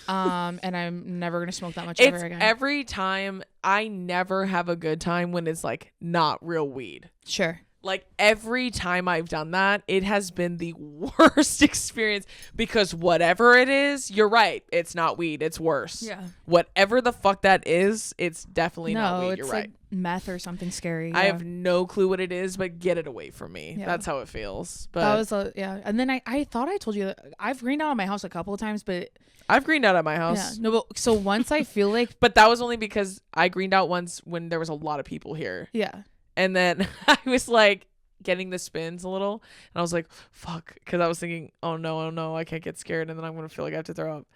And I'm never going to smoke that much ever again. Every time, I never have a good time when it's like not real weed. Sure. Like every time I've done that, it has been the worst experience because whatever it is, you're right. It's not weed. It's worse. Yeah. Whatever the fuck that is, it's definitely not weed. You're right. Like meth or something scary. I have no clue what it is, but get it away from me. Yeah. That's how it feels. But that was and then I thought I told you that I've greened out at my house a couple of times, but I've greened out at my house. Yeah. No, but so once I feel like but that was only because I greened out once when there was a lot of people here. Yeah. And then I was like getting the spins a little, and I was like, fuck, because I was thinking, oh no, I can't get scared, and then I'm gonna feel like I have to throw up.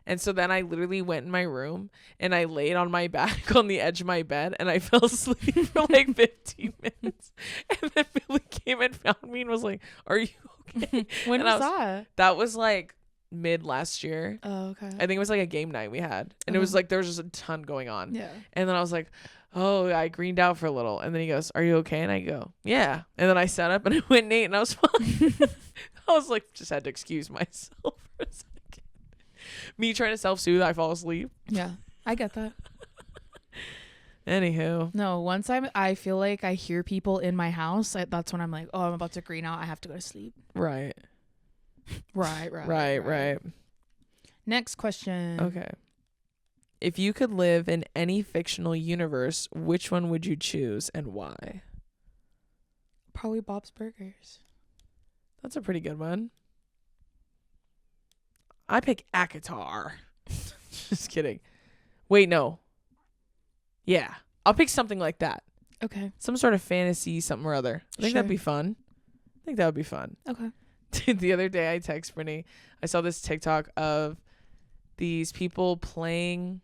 And so then I literally went in my room and I laid on my back on the edge of my bed, and I fell asleep for like 15 minutes. And then Billy came and found me and was like, are you okay? When was that? That was like mid last year. Oh, okay. I think it was like a game night we had, and it was like there was just a ton going on. Yeah. And then I was like, oh, I greened out for a little. And then he goes, are you okay? And I go, yeah. And then I sat up and I went and ate, and I was fine. I was like, just had to excuse myself for a second. Me trying to self-soothe, I fall asleep. Yeah, I get that. Anywho. No, once I feel like I hear people in my house, that's when I'm like, oh, I'm about to green out. I have to go to sleep. Right. Right. Next question. Okay. If you could live in any fictional universe, which one would you choose and why? Probably Bob's Burgers. That's a pretty good one. I pick Akatar. Just kidding. Wait, no. Yeah. I'll pick something like that. Okay. Some sort of fantasy, something or other. I think that'd be fun. I think that would be fun. Okay. Dude, the other day I text Brittany. I saw this TikTok of these people playing,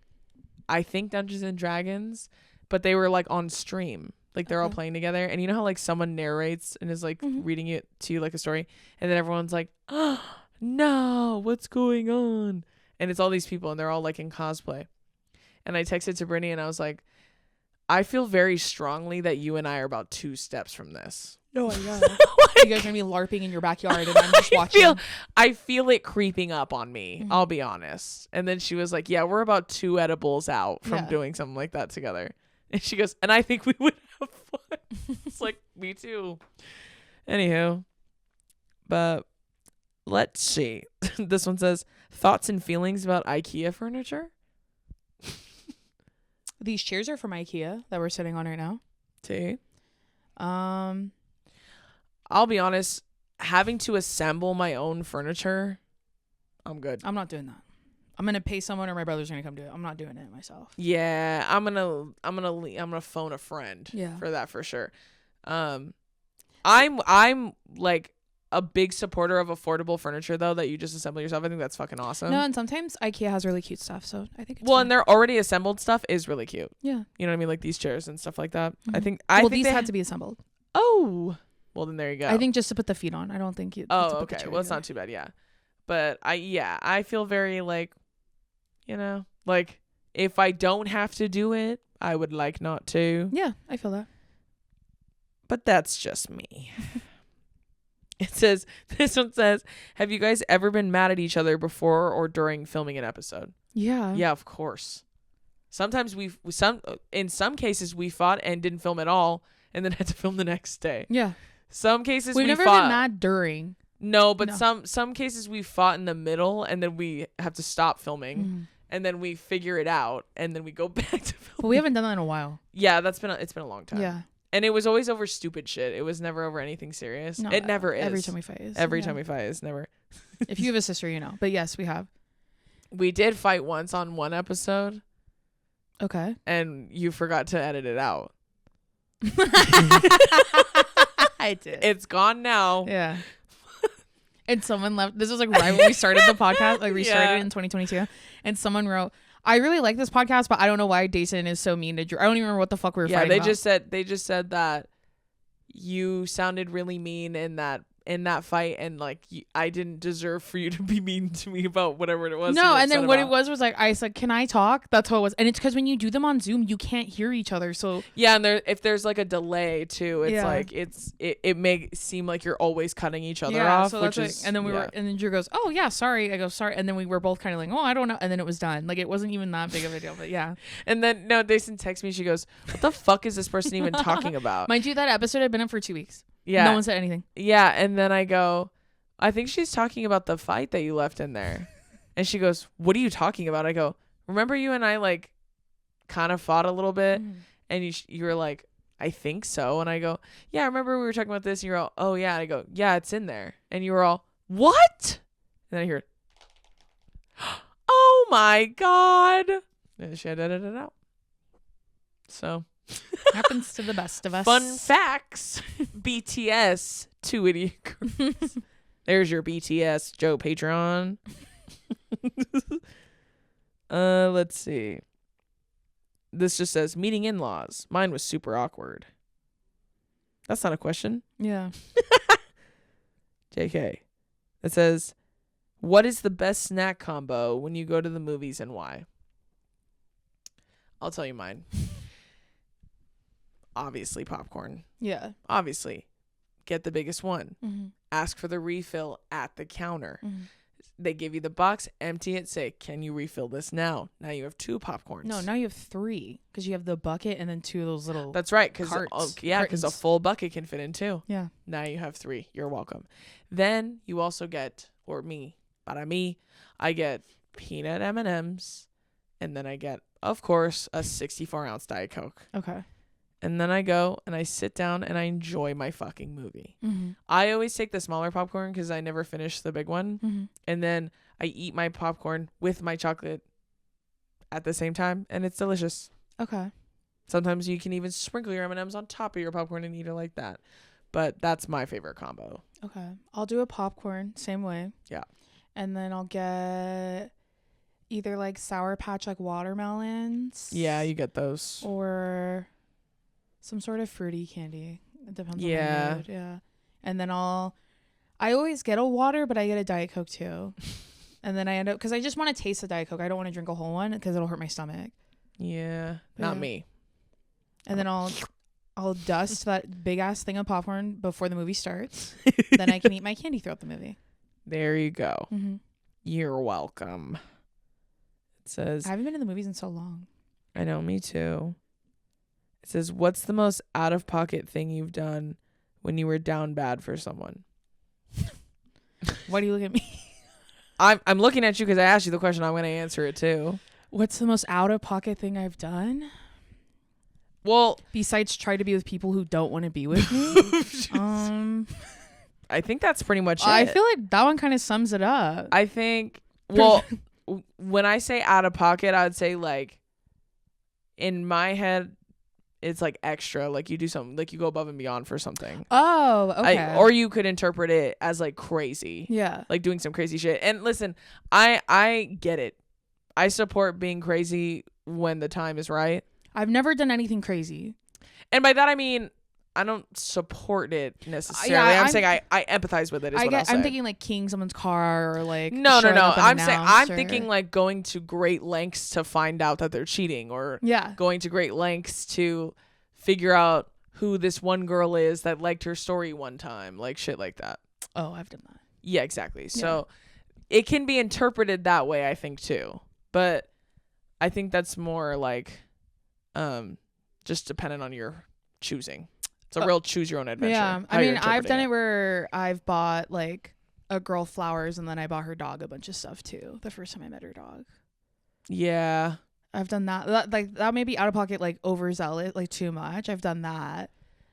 I think, Dungeons and Dragons, but they were like on stream. Like they're all playing together. And you know how like someone narrates and is like reading it to you like a story, and then everyone's like, oh, no, what's going on? And it's all these people and they're all like in cosplay. And I texted to Brittany and I was like, I feel very strongly that you and I are about 2 steps from this. No, I know. You guys are gonna be LARPing in your backyard and I'm just watching. I feel it creeping up on me. I'll be honest. And then she was like, yeah, we're about 2 edibles out from doing something like that together. And she goes, and I think we would have fun. It's like, me too. Anywho, but let's see. This one says, thoughts and feelings about IKEA furniture. These chairs are from IKEA that we're sitting on right now. See? I'll be honest, having to assemble my own furniture, I'm good. I'm not doing that. I'm gonna pay someone or my brother's gonna come do it. I'm not doing it myself. Yeah, I'm gonna phone a friend. Yeah. For that for sure. I'm like a big supporter of affordable furniture though that you just assemble yourself. I think that's fucking awesome. No, and sometimes IKEA has really cute stuff, so I think it's Well, fine. and their already assembled stuff is really cute. Yeah. You know what I mean? Like these chairs and stuff like that. Mhm. I think these had to be assembled. Oh. Well, then there you go. I think just to put the feet on. I don't think you Oh, okay. Well, it's not too bad, yeah. But I feel very like, you know, like if I don't have to do it, I would like not to. Yeah, I feel that. But that's just me. This one says, have you guys ever been mad at each other before or during filming an episode? Yeah. Yeah, of course. Sometimes in some cases we fought and didn't film at all and then had to film the next day. Yeah. Some cases We've we never fought. been mad during. No, but some cases we fought in the middle and then we have to stop filming. Mm. And then we figure it out and then we go back to filming. But we haven't done that in a while. Yeah, it's been a long time. Yeah. And it was always over stupid shit. It was never over anything serious. No, it never is. Every time we fight is. Every time we fight is never. If you have a sister, you know. But yes, we have. We did fight once on one episode. Okay. And you forgot to edit it out. I did. It's gone now. Yeah. And someone left. This was like right when we started the podcast. Like we started in 2022. And someone wrote, I really like this podcast, but I don't know why Dason is so mean to Drew. I don't even remember what the fuck we were fighting about. They just said that you sounded really mean in that fight, and like I didn't deserve for you to be mean to me about whatever it was. No, and then what it was like I said, "Can I talk?" That's what it was, and it's because when you do them on Zoom, you can't hear each other. So yeah, and if there's like a delay too, it's like it may seem like you're always cutting each other off. So which is, and then and then Drew goes, "Oh yeah, sorry." I go, "Sorry," and then we were both kind of like, "Oh, I don't know," and then it was done. Like it wasn't even that big of a deal, but yeah. And then Dason texts me. She goes, "What the fuck is this person even talking about?" Mind you, that episode had been up for 2 weeks. Yeah, no one said anything. Yeah, and then I go, I think she's talking about the fight that you left in there. And she goes, what are you talking about? I go, remember you and I like kind of fought a little bit? And you were like, I think so. And I go, yeah, I remember we were talking about this. And you're all, oh yeah. And I go, yeah, it's in there. And you were all, what? And then I hear, oh my God. And she had edited it out. So. Happens to the best of us. Fun facts. BTS, 2 idiot girls. There's your BTS Joe Patreon. Let's see. This just says meeting in-laws. Mine was super awkward. That's not a question. Yeah. JK. It says, what is the best snack combo when you go to the movies and why? I'll tell you mine. Obviously popcorn. Yeah. Obviously. Get the biggest one. Mm-hmm. Ask for the refill at the counter. Mm-hmm. They give you the box, empty it, say, can you refill this now? Now you have 2 popcorns. No, now you have 3 because you have the bucket and then 2 of those little. That's right. Because a full bucket can fit in 2. Yeah. Now you have 3. You're welcome. Then you also get, I get peanut M&Ms, and then I get, of course, a 64-ounce Diet Coke. Okay. And then I go and I sit down and I enjoy my fucking movie. Mm-hmm. I always take the smaller popcorn because I never finish the big one. Mm-hmm. And then I eat my popcorn with my chocolate at the same time. And it's delicious. Okay. Sometimes you can even sprinkle your M&Ms on top of your popcorn and eat it like that. But that's my favorite combo. Okay. I'll do a popcorn, same way. Yeah. And then I'll get either like Sour Patch like watermelons. Yeah, you get those. Or some sort of fruity candy. It depends on my mood. Yeah. And then I always get a water, but I get a Diet Coke too. And then I end up, because I just want to taste the Diet Coke. I don't want to drink a whole one because it'll hurt my stomach. Yeah. Not me. And then I'll dust that big ass thing of popcorn before the movie starts. Then I can eat my candy throughout the movie. There you go. Mm-hmm. You're welcome. It says, I haven't been to the movies in so long. I know, me too. It says, what's the most out-of-pocket thing you've done when you were down bad for someone? Why do you look at me? I'm looking at you because I asked you the question. I'm going to answer it too. What's the most out-of-pocket thing I've done? Well, besides try to be with people who don't want to be with me. I think that's pretty much it. I feel like that one kind of sums it up. I think, well, when I say out of pocket, I would say like in my head, it's like extra, like you do something, like you go above and beyond for something. Oh, okay. Or you could interpret it as like crazy. Yeah. Like doing some crazy shit. And listen, I get it. I support being crazy when the time is right. I've never done anything crazy. And by that I mean I don't support it necessarily. I'm saying I empathize with it. I'm thinking like keying someone's car or like no. I'm thinking like going to great lengths to find out that they're cheating, or going to great lengths to figure out who this one girl is that liked her story one time, like shit like that. Oh, I've done that. Yeah, exactly. So it can be interpreted that way, I think too. But I think that's more like just dependent on your choosing. It's a real choose your own adventure. Yeah. I mean, I've done it where I've bought like a girl flowers and then I bought her dog a bunch of stuff too. The first time I met her dog. Yeah. I've done that. That may be out of pocket, like overzealous, like too much. I've done that.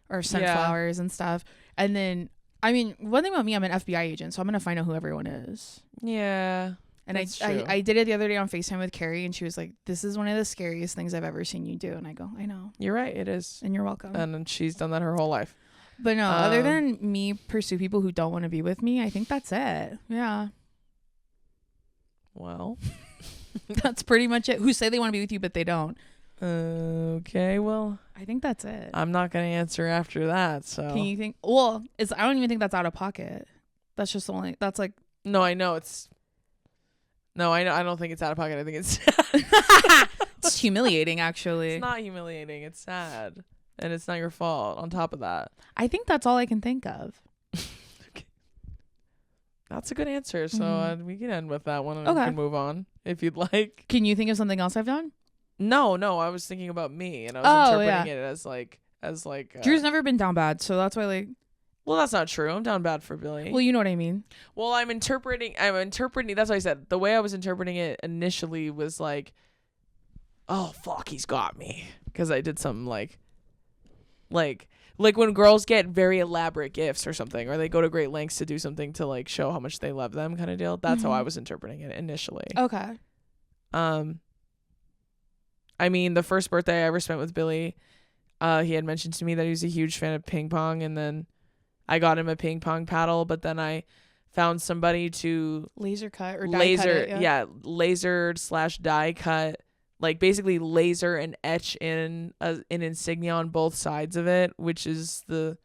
Or sent flowers and stuff. And then, I mean, one thing about me, I'm an FBI agent, so I'm going to find out who everyone is. Yeah. And I did it the other day on FaceTime with Carrie, and she was like, this is one of the scariest things I've ever seen you do. And I go, I know. You're right. It is. And you're welcome. And she's done that her whole life. But no, other than me pursue people who don't want to be with me, I think that's it. Yeah. Well. That's pretty much it. Who say they want to be with you, but they don't. Okay, well. I think that's it. I'm not going to answer after that, so. Can you think? Well, I don't even think that's out of pocket. That's just only, that's like. No, I know it's. No, I don't think it's out of pocket. I think it's it's humiliating, actually. It's not humiliating. It's sad. And it's not your fault on top of that. I think that's all I can think of. Okay. That's a good answer. So we can end with that one and we can move on if you'd like. Can you think of something else I've done? No. I was thinking about me and I was interpreting it as like. Drew's never been down bad. So that's why like. Well, that's not true. I'm down bad for Billy. Well, you know what I mean. Well, I'm interpreting. That's what I said. The way I was interpreting it initially was like, oh, fuck, he's got me. Because I did something like when girls get very elaborate gifts or something, or they go to great lengths to do something to like show how much they love them kind of deal. That's how I was interpreting it initially. Okay. I mean, the first birthday I ever spent with Billy, he had mentioned to me that he was a huge fan of ping pong, and then I got him a ping pong paddle, but then I found somebody to laser cut or die cut it, laser/die cut, like basically laser and etch in an insignia on both sides of it, which is the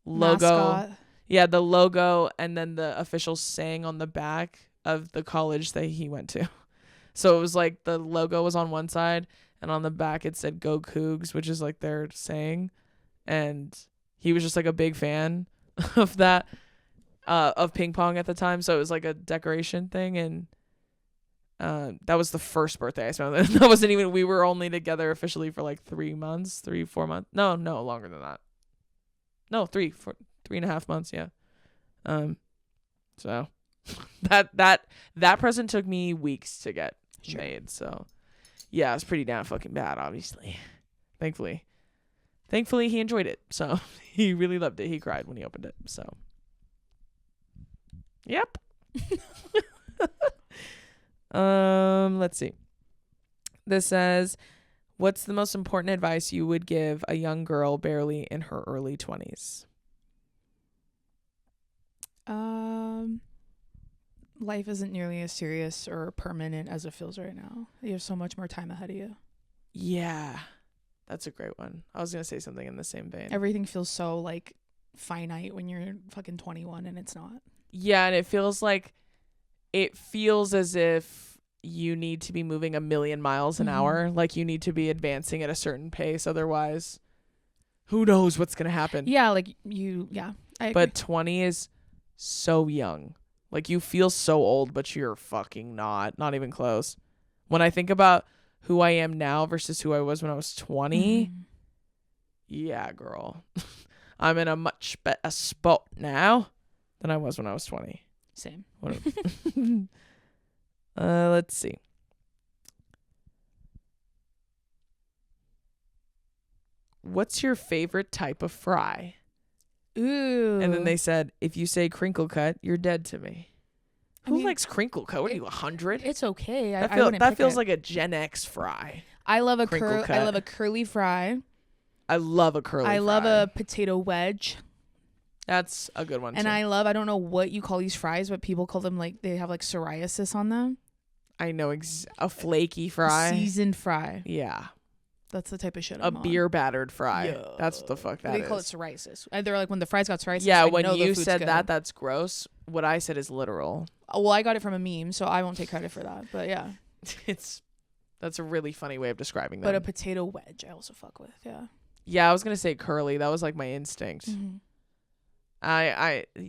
logo. Mascot. Yeah, the logo and then the official saying on the back of the college that he went to. So it was like the logo was on one side and on the back it said Go Cougs, which is like their saying. And he was just like a big fan of that, of ping pong at the time. So it was like a decoration thing. And that was the first birthday I spent. That wasn't even, we were only together officially for like 3 months, 4 months. No, longer than that. No, 3.5 months. Yeah. So that present took me weeks to get made. So yeah, it was pretty damn fucking bad, obviously. Thankfully he enjoyed it. So he really loved it. He cried when he opened it. So yep. Let's see. This says, what's the most important advice you would give a young girl barely in her early 20s? Life isn't nearly as serious or permanent as it feels right now. You have so much more time ahead of you. Yeah, that's a great one. I was gonna say something in the same vein. Everything feels so like finite when you're fucking 21 and it's not. Yeah, and it feels as if you need to be moving 1,000,000 miles an hour. Like you need to be advancing at a certain pace. Otherwise, who knows what's gonna happen? Yeah, like I agree. But 20 is so young. Like you feel so old, but you're fucking not even close. When I think about who I am now versus who I was when I was 20, yeah, girl, I'm in a much better spot now than I was when I was 20. Same. Let's see. What's your favorite type of fry? Ooh. And then they said, if you say crinkle cut, you're dead to me. Who likes crinkle cut? What are you, 100? It's okay. That feels like a Gen X fry. I love a curly fry. I love a curly fry. I love a potato wedge. That's a good one And too. I don't know what you call these fries, but people call them like they have like psoriasis on them. I know a flaky fry. Seasoned fry. Yeah. That's the type of shit A I'm on. beer battered fry. Yeah. That's what the fuck that They is. call it psoriasis. They're like when the fries got psoriasis. Yeah, I when know the you food's said good. that, that's gross. What I said is literal. Well, I got it from a meme, so I won't take credit for that. But yeah. That's a really funny way of describing them. But a potato wedge, I also fuck with. Yeah. Yeah, I was gonna say curly. That was like my instinct. Mm-hmm.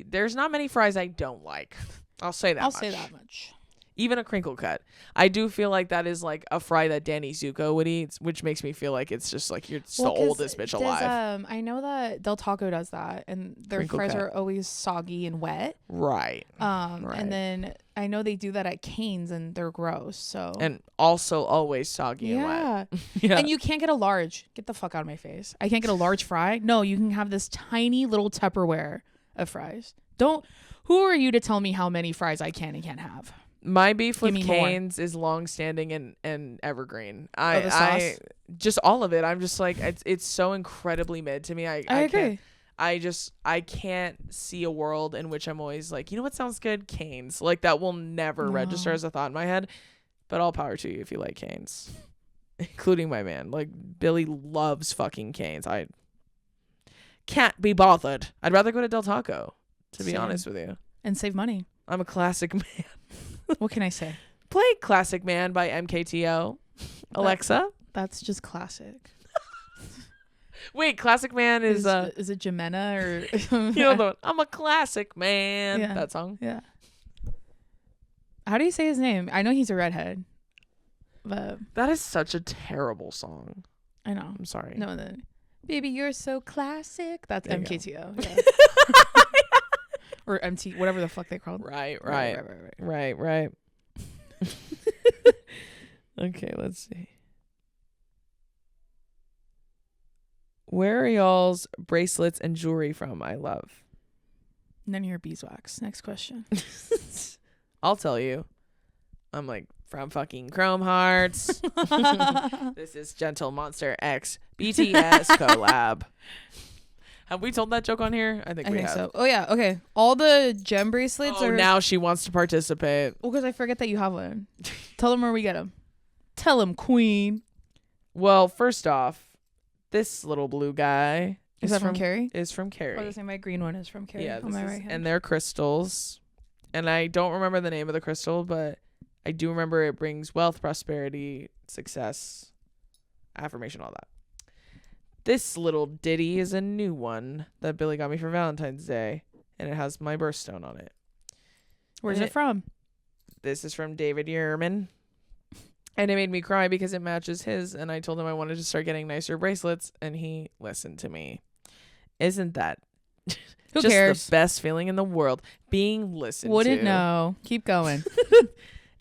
There's not many fries I don't like. I'll say that much. Even a crinkle cut. I do feel like that is like a fry that Danny Zuko would eat, which makes me feel like it's just like you're just the oldest bitch alive. I know that Del Taco does that, and their Crinkle fries cut. are always soggy and wet. Right. And then I know they do that at Cane's, and they're gross. So and also always soggy and wet. Yeah. And you can't get a large. Get the fuck out of my face. I can't get a large fry. No, you can have this tiny little Tupperware of fries. Who are you to tell me how many fries I can and can't have? My beef with Give me more. Cane's is long standing and evergreen. The sauce? I just all of it. I'm just like it's so incredibly mid to me. I agree. I can't see a world in which I'm always like, you know what sounds good? Cane's. Like that will never register as a thought in my head. But all power to you if you like Cane's. Including my man. Like Billy loves fucking Cane's. I can't be bothered. I'd rather go to Del Taco, to be honest with you. And save money. I'm a classic man. What can I say? Play Classic Man by MKTO. Alexa. That's just classic. Wait, Classic Man is it Jimena or you know the one, I'm a classic man. Yeah. That song. Yeah. How do you say his name? I know he's a redhead. But That is such a terrible song. I know. I'm sorry. No, baby, you're so classic. That's There you MKTO. Yeah. Or MT, whatever the fuck they called. Right. Okay, let's see. Where are y'all's bracelets and jewelry from? I love. None of your beeswax. Next question. I'll tell you. I'm like from fucking Chrome Hearts. This is Gentle Monster X BTS collab. Have we told that joke on here? I think we have. So. Oh yeah. Okay. All the gem bracelets are. Now she wants to participate. Well, because I forget that you have one. Tell them where we get them. Tell them, Queen. Well, first off, this little blue guy Is that from Carrie? Is from Carrie. Oh, the same. My green one is from Carrie. Yeah, on my right hand. And they're crystals. And I don't remember the name of the crystal, but I do remember it brings wealth, prosperity, success, affirmation, all that. This little ditty is a new one that Billy got me for Valentine's Day, and it has my birthstone on it. Where's it from? This is from David Yerman. And it made me cry because it matches his, and I told him I wanted to start getting nicer bracelets, and he listened to me. Isn't that Who just cares? the best feeling in the world? Being listened to. Wouldn't know. Keep going.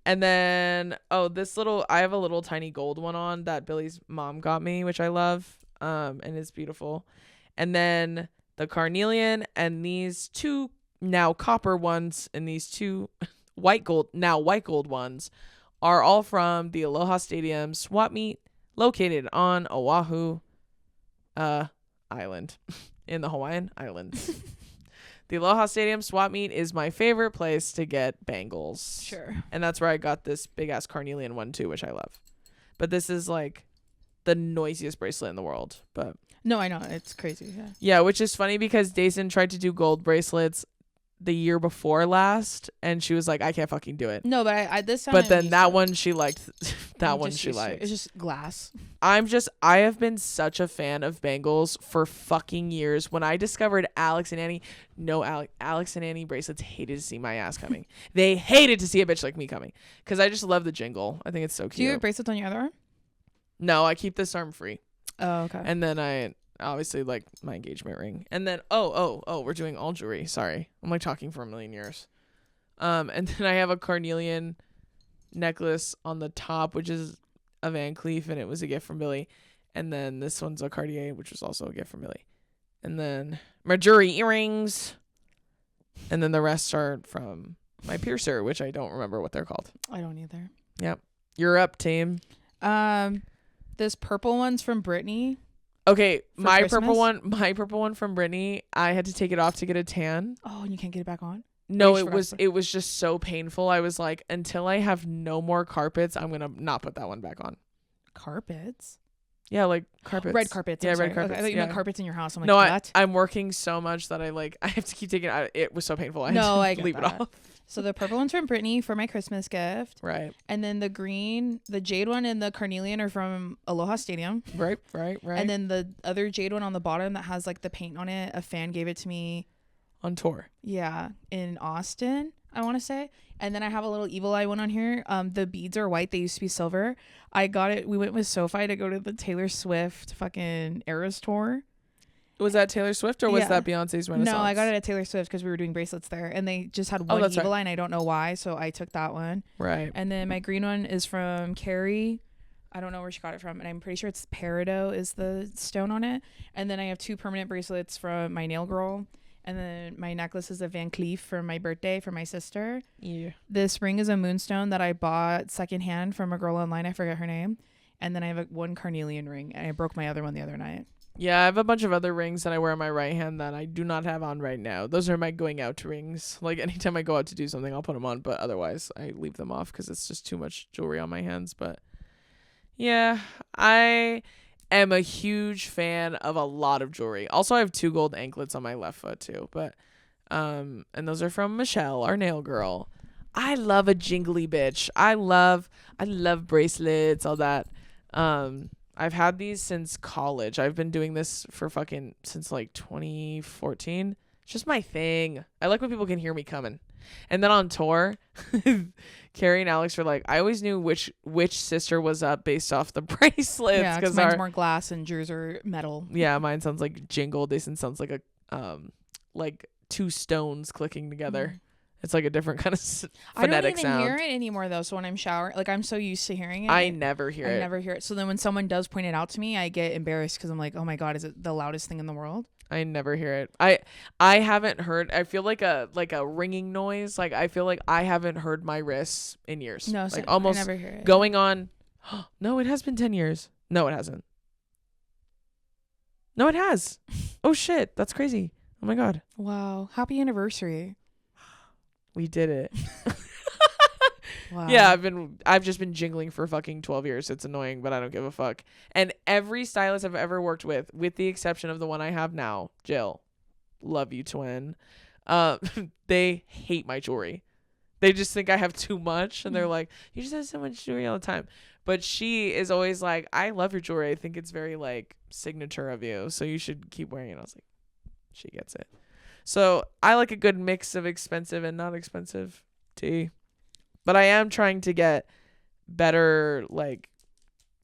And then, I have a little tiny gold one on that Billy's mom got me, which I love. And it's beautiful. And then the carnelian and these two now copper ones and these two white gold ones are all from the Aloha Stadium swap meet located on Oahu Island in the Hawaiian Islands. The Aloha Stadium swap meet is my favorite place to get bangles. Sure. And that's where I got this big ass carnelian one too, which I love. But this is like the noisiest bracelet in the world. But No, I know. It's crazy. Yeah. yeah, which is funny because Daison tried to do gold bracelets the year before last, and she was like, I can't fucking do it. No, but I this time. But then that one she liked. That one she liked. It's just glass. I have been such a fan of bangles for fucking years. When I discovered Alex and Annie, Alex and Annie bracelets hated to see my ass coming. They hated to see a bitch like me coming because I just love the jingle. I think it's so cute. Do you have bracelets on your other arm? No, I keep this arm free. Oh, okay. And then I obviously like my engagement ring. And then we're doing all jewelry. Sorry. I'm like talking for a million years. And then I have a carnelian necklace on the top, which is a Van Cleef, and it was a gift from Billy. And then this one's a Cartier, which was also a gift from Billy. And then my jewelry earrings. And then the rest are from my piercer, which I don't remember what they're called. I don't either. Yep. You're up, team. This purple one's from Brittany. Okay, my Christmas? purple one from Brittany, I had to take it off to get a tan. Oh, and you can't get it back on? No, you forgot it was just so painful. I was like, until I have no more carpets, I'm gonna not put that one back on. Carpets? Yeah, like carpets. Red carpets. Yeah, I'm sorry. red carpets. Okay, I thought you yeah. meant carpets in your house. I'm like, No, what? I'm working so much that I have to keep taking it out. It was so painful. I had No, to I get leave that. it off. So the purple one's from Brittany for my Christmas gift. Right. And then the green, the jade one and the carnelian are from Aloha Stadium. Right. And then the other jade one on the bottom that has like the paint on it, a fan gave it to me. On tour. Yeah, in Austin, I want to say. And then I have a little evil eye one on here. The beads are white. They used to be silver. I got it. We went with SoFi to go to the Taylor Swift fucking Eras tour. Was that Taylor Swift or was Yeah. that Beyonce's Renaissance? No, I got it at Taylor Swift because we were doing bracelets there. And they just had one that's evil right. eye and I don't know why. So I took that one. Right. And then my green one is from Carrie. I don't know where she got it from. And I'm pretty sure it's peridot is the stone on it. And then I have 2 permanent bracelets from my nail girl. And then my necklace is a Van Cleef for my birthday for my sister. Yeah. This ring is a moonstone that I bought secondhand from a girl online. I forget her name. And then I have one carnelian ring. And I broke my other one the other night. Yeah, I have a bunch of other rings that I wear on my right hand that I do not have on right now. Those are my going out rings. Like anytime I go out to do something, I'll put them on. But otherwise, I leave them off because it's just too much jewelry on my hands. But yeah, I am a huge fan of a lot of jewelry. Also, I have 2 gold anklets on my left foot too. But and those are from Michelle, our nail girl. I love a jingly bitch. I love bracelets, all that. I've had these since college. I've been doing this for since like 2014. It's just my thing. I like when people can hear me coming. And then on tour, Carrie and Alex were like, I always knew which sister was up based off the bracelets. Yeah, because mine's more glass and Drew's are metal. Yeah, mine sounds like jingled. Jason sounds like a like 2 stones clicking together. Mm. It's like a different kind of phonetic sound. I don't even hear it anymore though. So when I'm showering, like I'm so used to hearing it. I never hear it. So then when someone does point it out to me, I get embarrassed because I'm like, oh my God, is it the loudest thing in the world? I never hear it. I haven't heard. I feel like a ringing noise. Like I feel like I haven't heard my wrists in years. No, like almost I never hear it. Going on. No, it has been 10 years. No, it hasn't. No, it has. Oh shit, that's crazy. Oh my God. Wow, happy anniversary. We did it. Wow. Yeah, I've just been jingling for fucking 12 years. It's annoying, but I don't give a fuck. And every stylist I've ever worked with the exception of the one I have now, Jill, love you, twin. They hate my jewelry. They just think I have too much, and they're like, you just have so much jewelry all the time. But she is always like, I love your jewelry. I think it's very like signature of you, so you should keep wearing it. I was like, she gets it. So I like a good mix of expensive and not expensive tea. But I am trying to get better like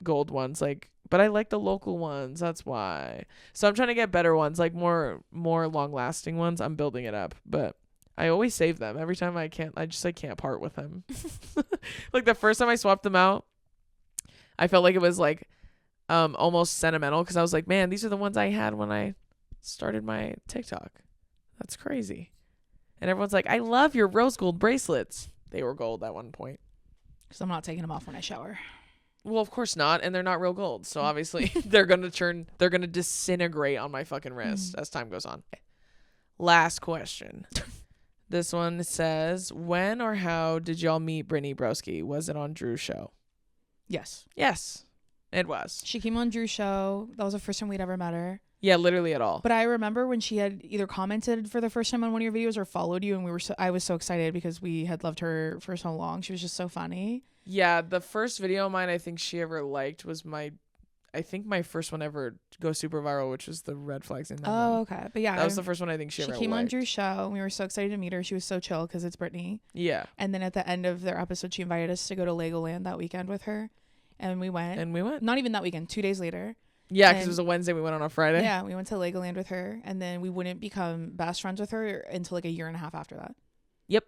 gold ones, but I like the local ones. That's why. So I'm trying to get better ones, like more long lasting ones. I'm building it up, but I always save them every time I can't. I can't part with them. Like the first time I swapped them out, I felt like it was like almost sentimental because I was like, man, these are the ones I had when I started my TikTok. That's crazy. And everyone's like, I love your rose gold bracelets. They were gold at one point. Because I'm not taking them off when I shower. Well, of course not. And they're not real gold. So obviously they're going to disintegrate on my fucking wrist as time goes on. Last question. This one says, when or how did y'all meet Brittany Broski? Was it on Drew's show? Yes. Yes, it was. She came on Drew's show. That was the first time we'd ever met her. Yeah, literally at all. But I remember when she had either commented for the first time on one of your videos or followed you, and I was so excited because we had loved her for so long. She was just so funny. Yeah, the first video of mine I think she ever liked was my first one ever go super viral, which was the red flags in that one. Oh, okay. But yeah, that was the first one I think she ever liked. She came on Drew's show, and we were so excited to meet her. She was so chill because it's Brittany. Yeah. And then at the end of their episode, she invited us to go to Legoland that weekend with her, and we went. Not even that weekend, 2 days later. Yeah, because it was a Wednesday. We went on a Friday. Yeah, we went to Legoland with her, and then we wouldn't become best friends with her until like a year and a half after that. Yep.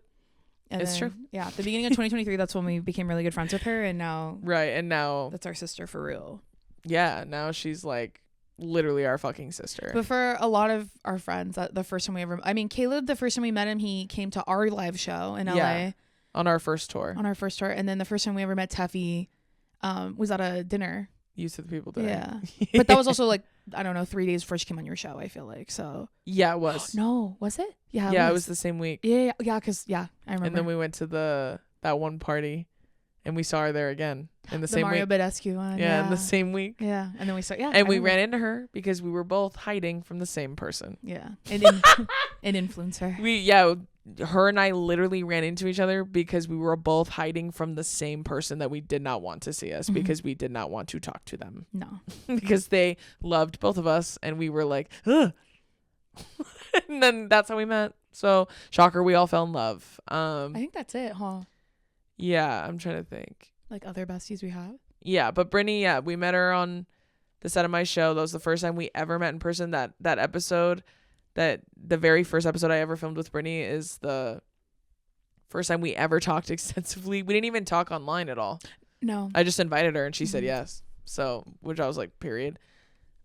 And it's true. Yeah, at the beginning of 2023, that's when we became really good friends with her, and now... Right, and now... That's our sister for real. Yeah, now she's like literally our fucking sister. But for a lot of our friends, the first time we ever... I mean, Caleb, the first time we met him, he came to our live show in LA. On our first tour. And then the first time we ever met Teffy was at a dinner. used to the people today. Yeah. But that was also like, I don't know, 3 days before she came on your show, I feel like. So Yeah, it was. no, was it? Yeah. Yeah, it was the same week. Yeah. Cause I remember. And then we went to that one party, and we saw her there again in the same Mario week. Badescu one. Yeah, in the same week. Yeah. And then we saw, And I we remember. ran into her because we were both hiding from the same person. Yeah. An influencer. Her and I literally ran into each other because we were both hiding from the same person that we did not want to see us, because we did not want to talk to them. No. Because they loved both of us, and we were like, ugh. And then that's how we met. So shocker, we all fell in love. I think that's it, huh? Yeah, I'm trying to think. Like other besties we have. Yeah, but Brittany, we met her on the set of my show. That was the first time we ever met in person. That episode, that the very first episode I ever filmed with Brittany, is the first time we ever talked extensively. We didn't even talk online at all. No. I just invited her and she said yes. So, which I was like, period.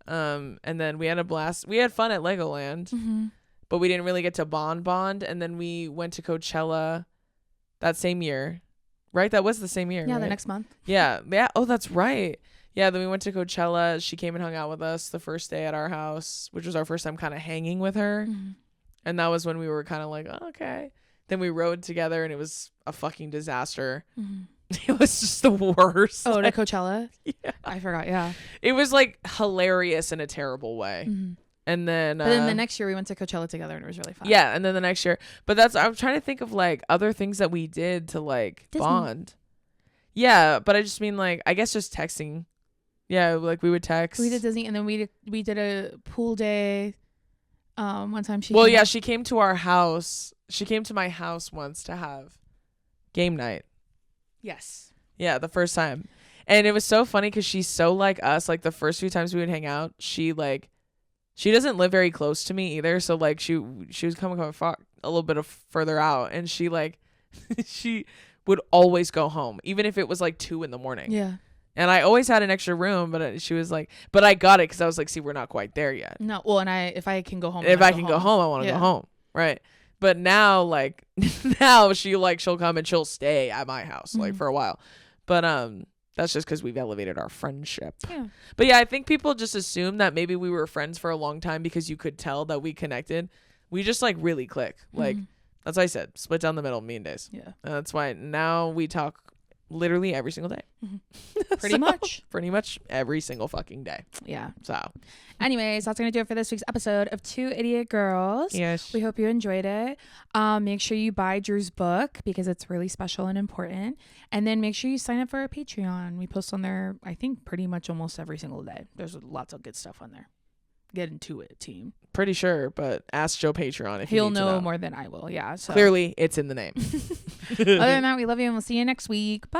And then we had a blast. We had fun at Legoland, but we didn't really get to bond. And then we went to Coachella that same year. Right? That was the same year. Yeah, right? the next month. Yeah. Yeah. Oh, that's right. Yeah. Then we went to Coachella. She came and hung out with us the first day at our house, which was our first time kind of hanging with her. And that was when we were kind of like, oh, okay. Then we rode together, and it was a fucking disaster. It was just the worst. Oh, to Coachella? Yeah. I forgot. Yeah. It was like hilarious in a terrible way. And then But then the next year we went to Coachella together, and it was really fun. yeah, and then the next year. But I'm trying to think of like other things that we did to like Disney. bond. Yeah, but I just mean like, I guess just texting. Yeah, like we would text. We did Disney, and then we did a pool day. One time she. Well, came yeah, up. she came to our house. She came to my house once to have game night. Yes. Yeah, the first time. And it was so funny because she's so like us. Like the first few times we would hang out, she doesn't live very close to me either. So like she was coming far, a little bit of further out, and she like she would always go home, even if it was like 2 a.m. Yeah. And I always had an extra room, but she was like, but I got it because I was like, see, we're not quite there yet. No. Well, and if I can go home. If I can go home, I want to go home. Right. But now, like, now she'll come and she'll stay at my house like for a while. But that's just because we've elevated our friendship. Yeah. But yeah, I think people just assume that maybe we were friends for a long time because you could tell that we connected. We just like really click. Like that's what I said, split down the middle, me and Days. Yeah. That's why now we talk literally every single day. Pretty much. Pretty much every single fucking day. Yeah. So anyways, that's gonna do it for this week's episode of Two Idiot Girls. yes. We hope you enjoyed it. Make sure you buy Drew's book because it's really special and important. And then make sure you sign up for our Patreon. We post on there, I think, pretty much almost every single day. There's lots of good stuff on there. Get into it, team. Pretty sure, but ask Joe Patreon if He'll you need to know know more than I will. Yeah. So Clearly, it's in the name. other than that, we love you and we'll see you next week. Bye.